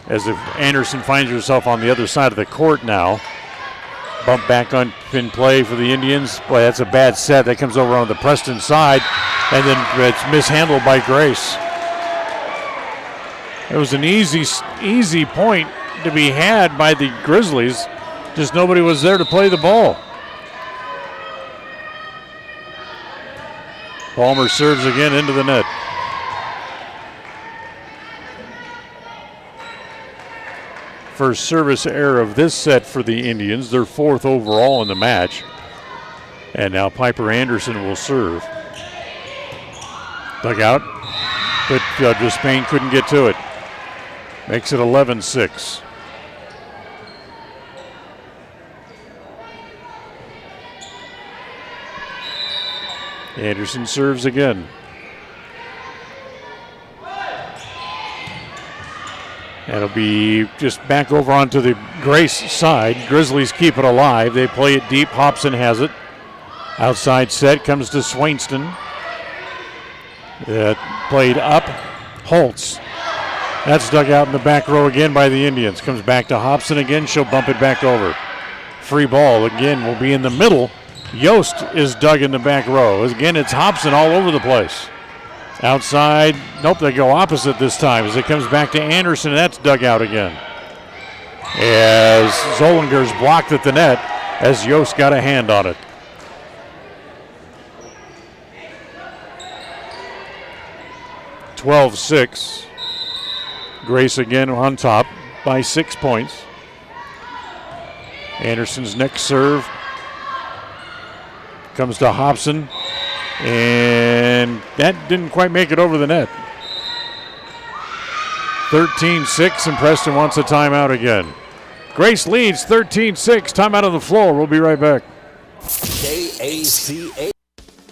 A: as if Anderson finds herself on the other side of the court now. Bump back on in play for the Indians. Boy, that's a bad set. That comes over on the Preston side, and then it's mishandled by Grace. It was an easy point to be had by the Grizzlies. Just nobody was there to play the ball. Palmer serves again into the net. First service error of this set for the Indians, their 4th overall in the match. And now Piper Anderson will serve. Dug out, but Despain couldn't get to it. Makes it 11-6. Anderson serves again. And it'll be just back over onto the Grace side. Grizzlies keep it alive. They play it deep. Hobson has it. Outside set comes to Swainston. Played up. Holtz. That's dug out in the back row again by the Indians. Comes back to Hobson again. She'll bump it back over. Free ball again will be in the middle. Yost is dug in the back row. Again, it's Hobson all over the place. Outside, nope, they go opposite this time as it comes back to Anderson, and that's dug out again. As Zollinger's blocked at the net, as Yost got a hand on it. 12-6. Grace again on top by 6 points. Anderson's next serve comes to Hobson, and that didn't quite make it over the net. 13-6, and Preston wants a timeout again. Grace leads 13-6. Timeout on the floor. We'll be right back.
B: KACA.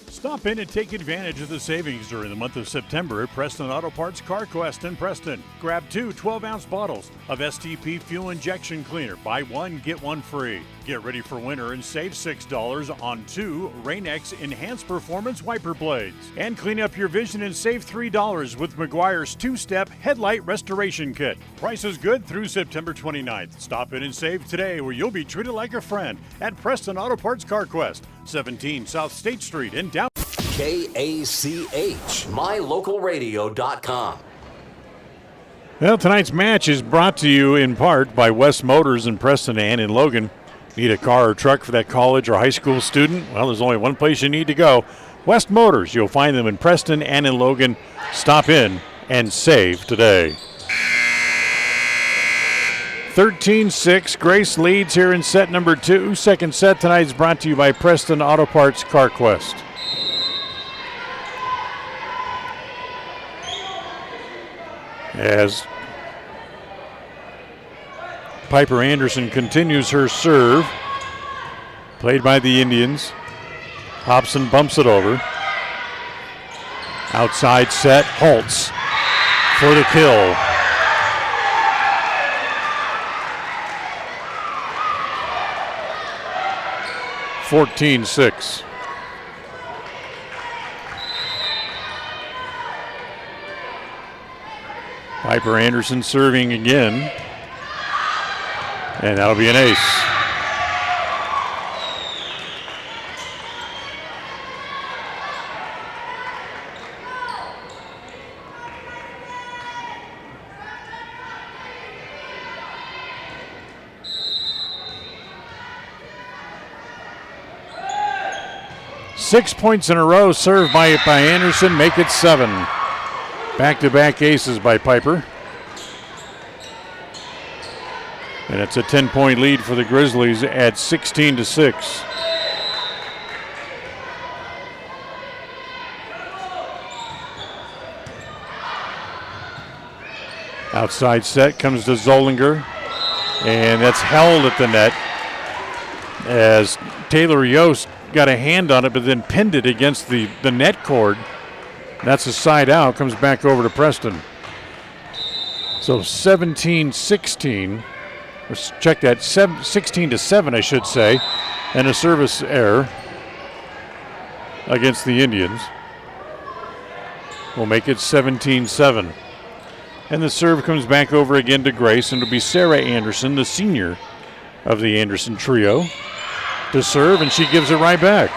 A: Stop in and take advantage of the savings during the month of September at Preston Auto Parts CarQuest in Preston. Grab 2 12-ounce bottles of STP Fuel Injection Cleaner. Buy one, get one free. Get ready for winter and save $6 on 2 Rain-X Enhanced Performance Wiper Blades. And clean up your vision and save $3 with McGuire's 2-step Headlight Restoration Kit. Price is good through September 29th. Stop in and save today, where you'll be treated like a friend at Preston Auto Parts CarQuest, 17 South State Street in downtown.
B: KACH, mylocalradio.com.
A: Well, tonight's match is brought to you in part by West Motors in Preston and in Logan. Need a car or truck for that college or high school student? Well, there's only one place you need to go. West Motors. You'll find them in Preston and in Logan. Stop in and save today. 13-6. Grace leads here in set number 2. Second set tonight is brought to you by Preston Auto Parts CarQuest. As Piper Anderson continues her serve, played by the Indians. Hobson bumps it over. Outside set, Holtz for the kill. (14-6). Piper Anderson serving again, and that'll be an ace. Six points in a row served by Anderson, make it 7. Back-to-back aces by Piper. And it's a 10-point lead for the Grizzlies at 16-6. Outside set comes to Zollinger, and that's held at the net as Taylor Yost got a hand on it but then pinned it against the net cord. That's a side out, comes back over to Preston. So 17-16, let's check that, 16-7 I should say, and a service error against the Indians. We'll make it 17-7. And the serve comes back over again to Grace, and it'll be Sarah Anderson, the senior of the Anderson trio, to serve, and she gives it right back.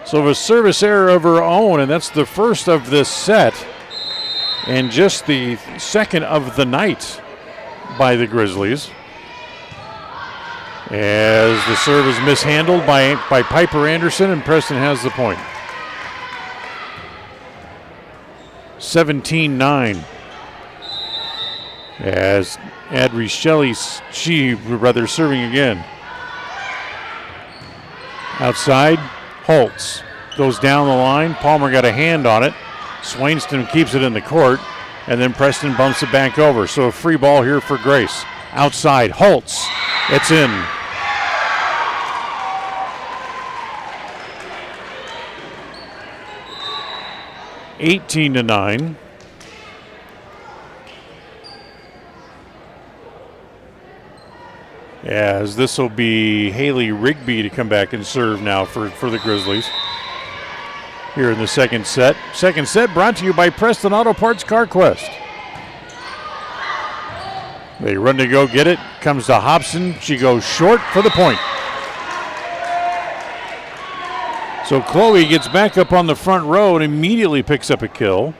A: So a service error of her own, and that's the first of this set, and just the second of the night by the Grizzlies. As the serve is mishandled by Piper Anderson, and Preston has the point. 17-9. As Adri Shelley, serving again. Outside, Holtz goes down the line. Palmer got a hand on it. Swainston keeps it in the court, and then Preston bumps it back over. So a free ball here for Grace. Outside, Holtz. It's in. (18-9). As this will be Haley Rigby to come back and serve now for the Grizzlies here in the second set. Second set brought to you by Preston Auto Parts CarQuest. They run to go get it. Comes to Hobson. She goes short for the point. So Chloe gets back up on the front row and immediately picks up a kill.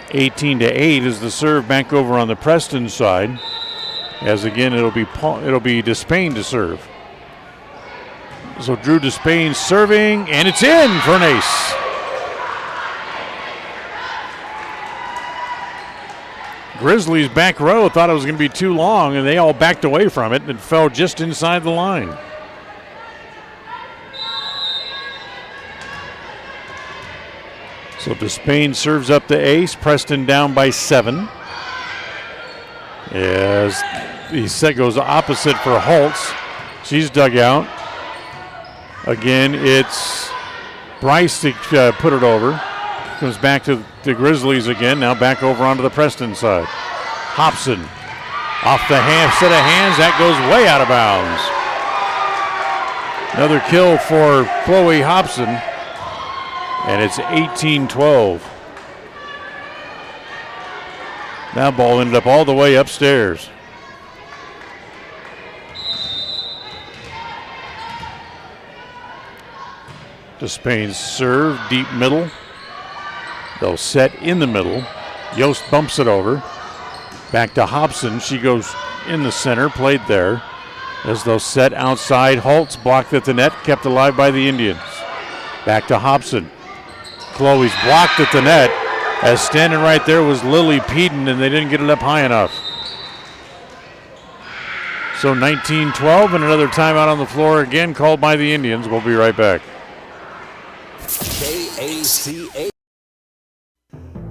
A: 18-8 is the serve back over on the Preston side. As again, it'll be Despain to serve. So Drew Despain serving, and it's in for an ace. Grizzlies back row thought it was going to be too long, and they all backed away from it and fell just inside the line. So Despain serves up the ace. Preston down by 7. As the set goes opposite for Holtz. She's dug out. Again, it's Bryce to put it over. Comes back to the Grizzlies again. Now back over onto the Preston side. Hobson off the set of hands. That goes way out of bounds. Another kill for Chloe Hobson. And it's 18-12. That ball ended up all the way upstairs. Despain's serve, deep middle. They'll set in the middle. Yost bumps it over. Back to Hobson. She goes in the center, played there. As they'll set outside. Holtz blocked at the net, kept alive by the Indians. Back to Hobson. Chloe's blocked at the net. As standing right there was Lily Peden, and they didn't get it up high enough. So 19-12, and another timeout on the floor again called by the Indians. We'll be right back.
B: KACA.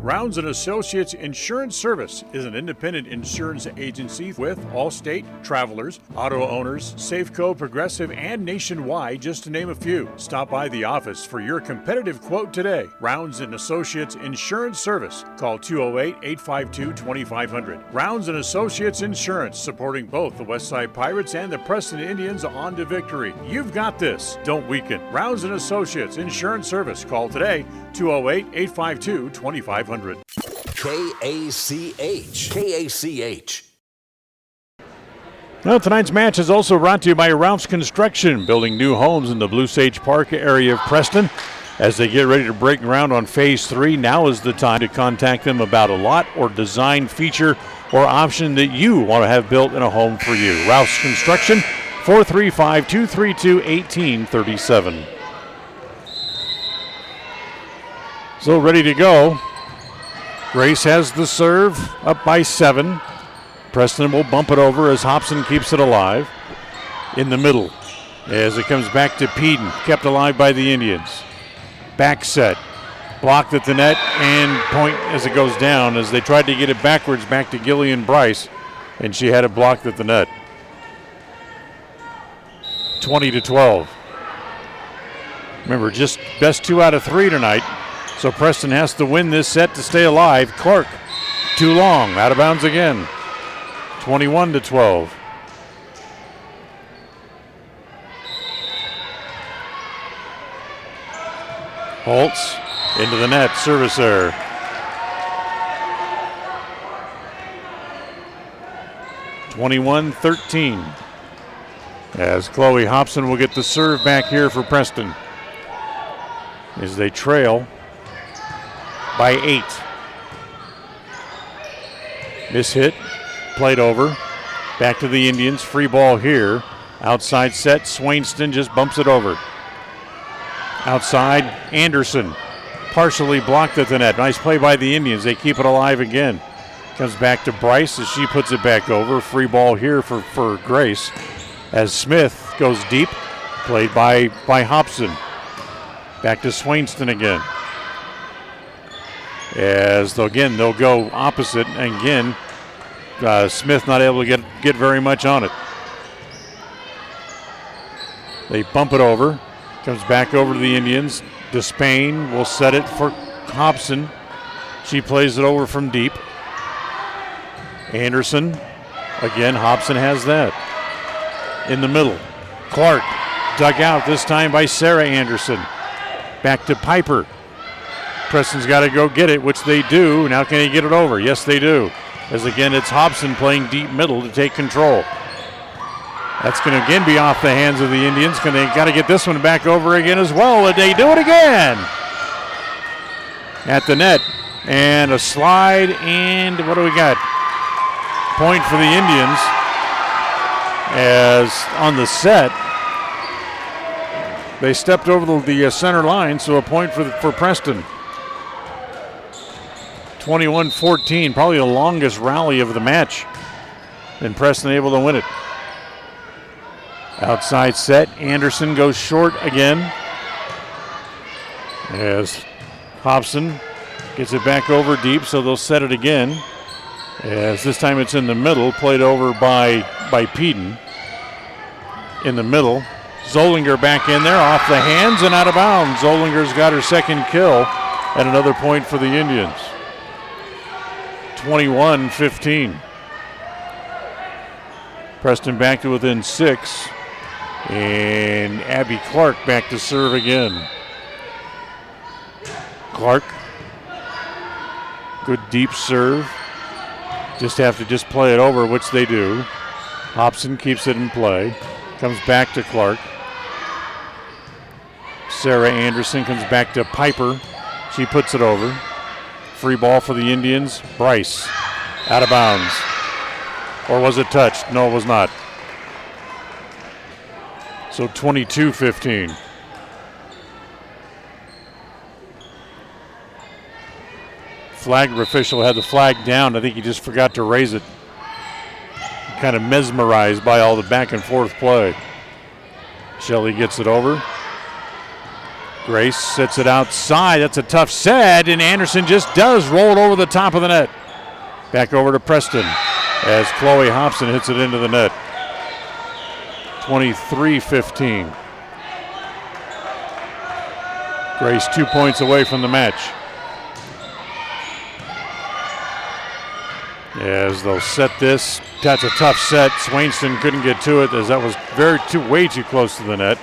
A: Rounds & Associates Insurance Service is an independent insurance agency with Allstate, Travelers, Auto Owners, Safeco, Progressive, and Nationwide, just to name a few. Stop by the office for your competitive quote today. Rounds & Associates Insurance Service. Call 208-852-2500. Rounds & Associates Insurance, supporting both the Westside Pirates and the Preston Indians on to victory. You've got this. Don't weaken. Rounds & Associates Insurance Service. Call today, 208-852-2500.
B: KACH.
A: Well, tonight's match is also brought to you by Ralph's Construction, building new homes in the Blue Sage Park area of Preston. As they get ready to break ground on Phase 3, now is the time to contact them about a lot or design feature or option that you want to have built in a home for you. Ralph's Construction, 435-232-1837. So ready to go. Grace has the serve, up by 7. Preston will bump it over as Hobson keeps it alive. In the middle, as it comes back to Peden, kept alive by the Indians. Back set, blocked at the net, and point as it goes down as they tried to get it backwards back to Gillian Bryce, and she had it blocked at the net. 20-12. Remember, just best 2 out of 3 tonight. So Preston has to win this set to stay alive. Clark, too long, out of bounds again. 21-12. Holtz into the net, service error. (21-13). As Chloe Hobson will get the serve back here for Preston. As they trail by 8. Miss hit, played over. Back to the Indians, free ball here. Outside set, Swainston just bumps it over. Outside, Anderson, partially blocked at the net. Nice play by the Indians, they keep it alive again. Comes back to Bryce as she puts it back over. Free ball here for Grace. As Smith goes deep, played by Hobson. Back to Swainston again. As they'll go opposite, and again, Smith not able to get very much on it. They bump it over, comes back over to the Indians. Despain will set it for Hobson. She plays it over from deep. Anderson, again, Hobson has that. In the middle, Clark dug out this time by Sarah Anderson. Back to Piper. Preston's got to go get it, which they do. Now can he get it over? Yes, they do. As again, it's Hobson playing deep middle to take control. That's going to again be off the hands of the Indians. They got to get this one back over again as well. And they do it again. At the net. And a slide, and what do we got? Point for the Indians. As on the set, They stepped over the center line, so a point for Preston. 21-14, probably the longest rally of the match. And Preston able to win it. Outside set, Anderson goes short again. As Hobson gets it back over deep, so they'll set it again. As this time it's in the middle, played over by Peden. In the middle, Zollinger back in there, off the hands and out of bounds. Zollinger's got her second kill, and another point for the Indians. 21-15. Preston back to within 6. And Abby Clark back to serve again. Clark. Good deep serve. Just have to play it over, which they do. Hobson keeps it in play. Comes back to Clark. Sarah Anderson comes back to Piper. She puts it over. Free ball for the Indians. Bryce out of bounds. Or was it touched? No, it was not. So 22-15. Flag official had the flag down. I think he just forgot to raise it. Kind of mesmerized by all the back and forth play. Shelley gets it over. Grace sets it outside. That's a tough set, and Anderson just does roll it over the top of the net. Back over to Preston as Chloe Hobson hits it into the net. 23-15. Grace 2 points away from the match. As they'll set this. That's a tough set. Swainston couldn't get to it as that was way too close to the net.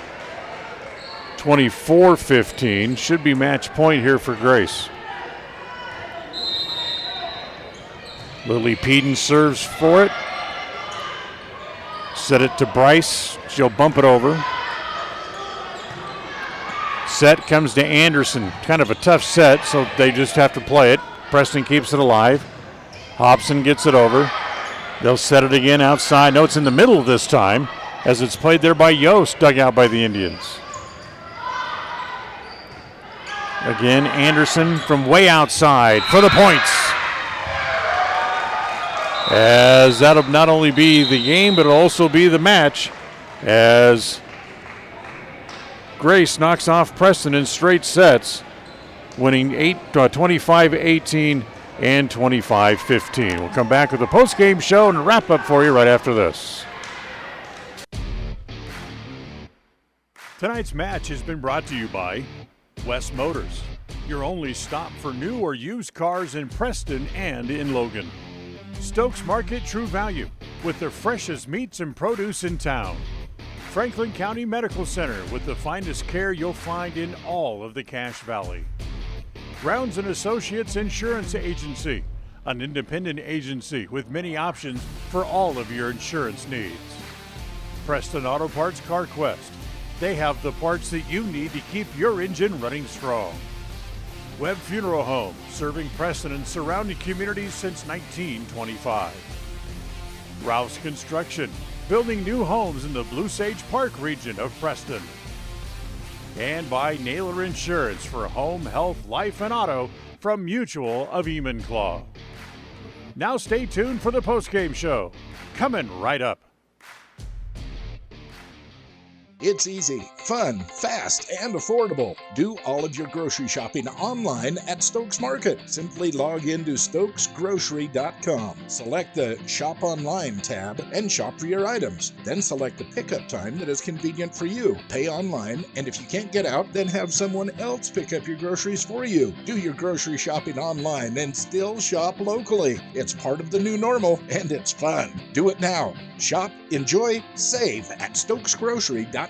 A: 24-15. Should be match point here for Grace. Lily Peden serves for it. Set it to Bryce. She'll bump it over. Set comes to Anderson. Kind of a tough set, so they just have to play it. Preston keeps it alive. Hobson gets it over. They'll set it again outside. No, it's in the middle this time as it's played there by Yost, dug out by the Indians. Again, Anderson from way outside for the points. As that'll not only be the game, but it'll also be the match as Grace knocks off Preston in straight sets, winning 25-18 and 25-15. We'll come back with a post-game show and wrap up for you right after this. Tonight's match has been brought to you by West Motors, your only stop for new or used cars in Preston and in Logan. Stokes Market True Value, with the freshest meats and produce in town. Franklin County Medical Center, with the finest care you'll find in all of the Cache Valley. Rounds & Associates Insurance Agency, an independent agency with many options for all of your insurance needs. Preston Auto Parts CarQuest. They have the parts that you need to keep your engine running strong. Webb Funeral Home, serving Preston and surrounding communities since 1925. Rouse Construction, building new homes in the Blue Sage Park region of Preston. And by Naylor Insurance for home, health, life, and auto from Mutual of Enumclaw. Now stay tuned for the postgame show. Coming right up.
C: It's easy, fun, fast, and affordable. Do all of your grocery shopping online at Stokes Market. Simply log into stokesgrocery.com. Select the Shop Online tab and shop for your items. Then select the pickup time that is convenient for you. Pay online, and if you can't get out, then have someone else pick up your groceries for you. Do your grocery shopping online and still shop locally. It's part of the new normal, and it's fun. Do it now. Shop, enjoy, save at stokesgrocery.com.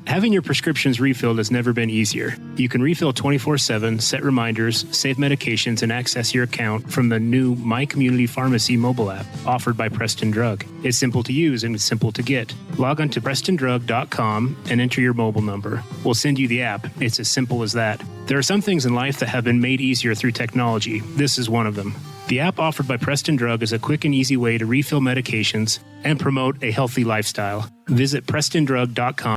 L: Having your prescriptions refilled has never been easier. You can refill 24/7, set reminders, save medications, and access your account from the new My Community Pharmacy mobile app offered by Preston Drug. It's simple to use and it's simple to get. Log on to PrestonDrug.com and enter your mobile number. We'll send you the app. It's as simple as that. There are some things in life that have been made easier through technology. This is one of them. The app offered by Preston Drug is a quick and easy way to refill medications and promote a healthy lifestyle. Visit PrestonDrug.com.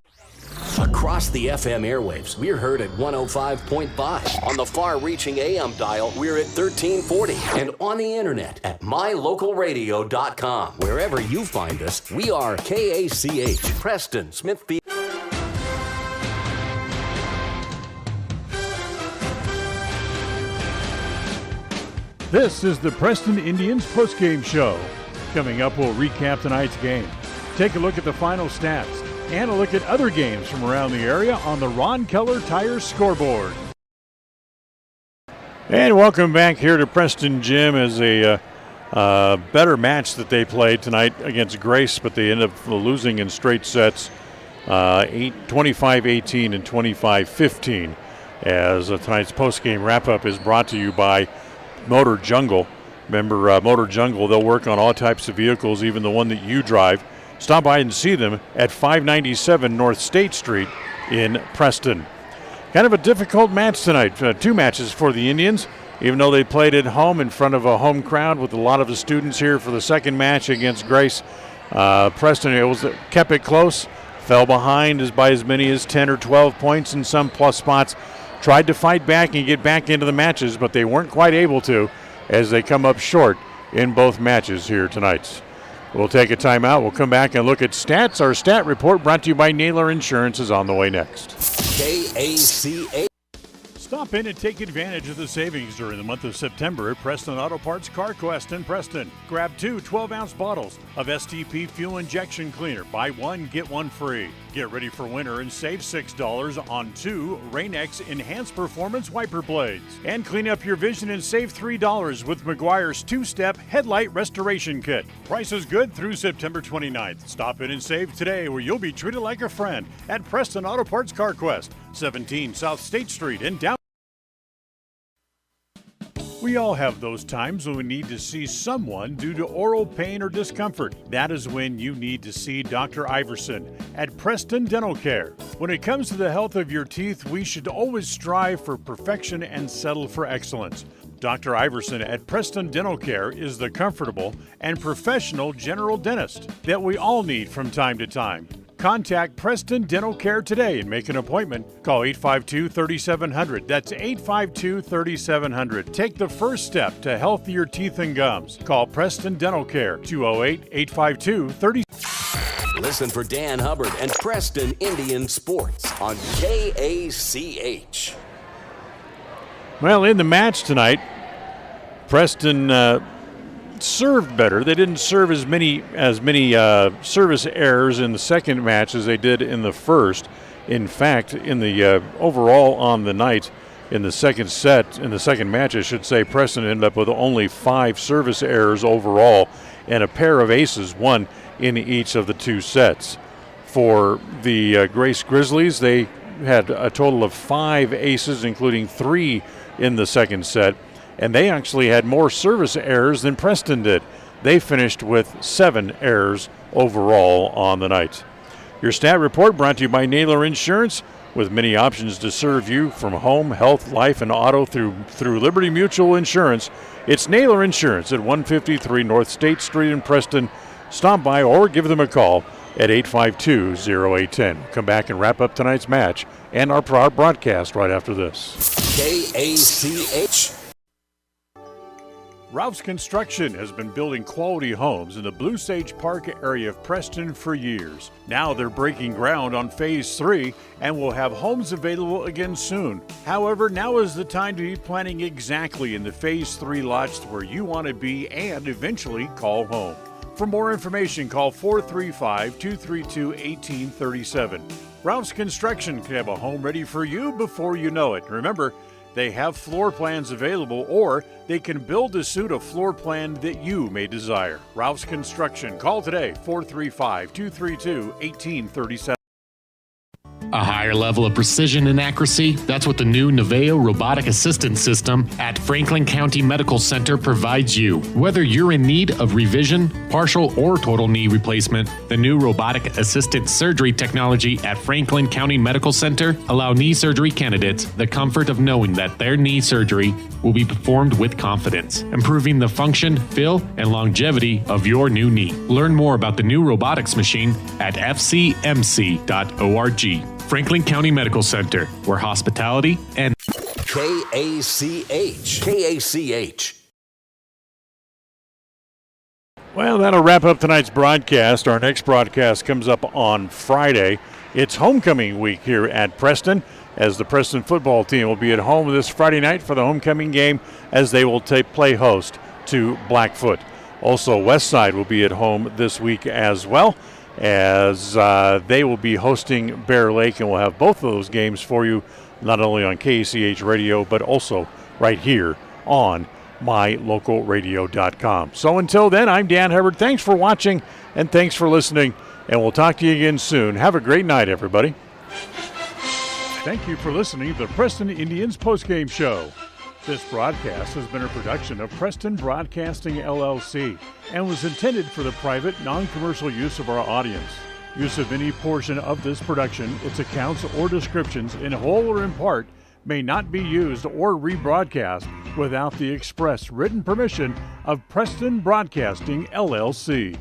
B: Across the FM airwaves, we're heard at 105.5. On the far-reaching AM dial, we're at 1340. And on the internet at mylocalradio.com. Wherever you find us, we are KACH, Preston, Smithfield.
A: This is the Preston Indians postgame show. Coming up, we'll recap tonight's game, take a look at the final stats, and a look at other games from around the area on the Ron Keller Tire scoreboard. And welcome back here to Preston Gym as a better match that they played tonight against Grace, but they ended up losing in straight sets, 25-18 and 25-15. As tonight's postgame wrap-up is brought to you by Motor Jungle. Remember, Motor Jungle, they'll work on all types of vehicles, even the one that you drive. Stop by and see them at 597 North State Street in Preston. Kind of a difficult match tonight. Two matches for the Indians, even though they played at home in front of a home crowd with a lot of the students here for the second match against Grace. Preston kept it close, fell behind by as many as 10 or 12 points in some plus spots. Tried to fight back and get back into the matches, but they weren't quite able to as they come up short in both matches here tonight. We'll take a timeout. We'll come back and look at stats. Our stat report brought to you by Naylor Insurance is on the way next.
B: KACH.
A: Stop in and take advantage of the savings during the month of September at Preston Auto Parts CarQuest in Preston. Grab 2 12-ounce bottles of STP Fuel Injection Cleaner. Buy one, get one free. Get ready for winter and save $6 on 2 Rain-X Enhanced Performance Wiper Blades. And clean up your vision and save $3 with McGuire's 2-step Headlight Restoration Kit. Price is good through September 29th. Stop in and save today where you'll be treated like a friend at Preston Auto Parts CarQuest, 17 South State Street in downtown. We all have those times when we need to see someone due to oral pain or discomfort. That is when you need to see Dr. Iverson at Preston Dental Care. When it comes to the health of your teeth, we should always strive for perfection and settle for excellence. Dr. Iverson at Preston Dental Care is the comfortable and professional general dentist that we all need from time to time. Contact Preston Dental Care today and make an appointment. Call 852-3700. That's 852-3700. Take the first step to healthier teeth and gums. Call Preston Dental Care, 208-852-30.
B: Listen for Dan Hubbard and Preston Indian Sports on KACH.
A: Well, in the match tonight, Preston served better. They didn't serve as many service errors in the second match as they did in the first. In fact, in the overall on the night, in the second match, I should say, Preston ended up with only 5 service errors overall and a pair of aces, one in each of the 2 sets. For the Grace Grizzlies, they had a total of 5 aces, including 3 in the second set. And they actually had more service errors than Preston did. They finished with 7 errors overall on the night. Your stat report brought to you by Naylor Insurance, with many options to serve you from home, health, life, and auto through Liberty Mutual Insurance. It's Naylor Insurance at 153 North State Street in Preston. Stop by or give them a call at 852-0810. Come back and wrap up tonight's match and our broadcast right after this.
B: KACH.
A: Ralph's Construction has been building quality homes in the Blue Sage Park area of Preston for years. Now they're breaking ground on Phase 3 and will have homes available again soon. However, now is the time to be planning exactly in the Phase 3 lots where you want to be and eventually call home. For more information, call 435-232-1837. Ralph's Construction can have a home ready for you before you know it. Remember, they have floor plans available, or they can build to suit a floor plan that you may desire. Ralph's Construction. Call today, 435-232-1837.
J: A high higher level of precision and accuracy, that's what the new Naveo robotic assistance system at Franklin County Medical Center provides you. Whether you're in need of revision, partial or total knee replacement, the new robotic assisted surgery technology at Franklin County Medical Center allow knee surgery candidates the comfort of knowing that their knee surgery will be performed with confidence, improving the function, feel, and longevity of your new knee. Learn more about the new robotics machine at fcmc.org. Franklin County Medical Center, where hospitality and
B: KACH.
A: Well, that'll wrap up tonight's broadcast. Our next broadcast comes up on Friday. It's homecoming week here at Preston, as the Preston football team will be at home this Friday night for the homecoming game, as they will play host to Blackfoot. Also, Westside will be at home this week as well, as they will be hosting Bear Lake, and we'll have both of those games for you, not only on KACH Radio, but also right here on mylocalradio.com. So until then, I'm Dan Hubbard. Thanks for watching, and thanks for listening, and we'll talk to you again soon. Have a great night, everybody. Thank you for listening to the Preston Indians postgame show. This broadcast has been a production of Preston Broadcasting, LLC, and was intended for the private, non-commercial use of our audience. Use of any portion of this production, its accounts or descriptions, in whole or in part, may not be used or rebroadcast without the express written permission of Preston Broadcasting, LLC.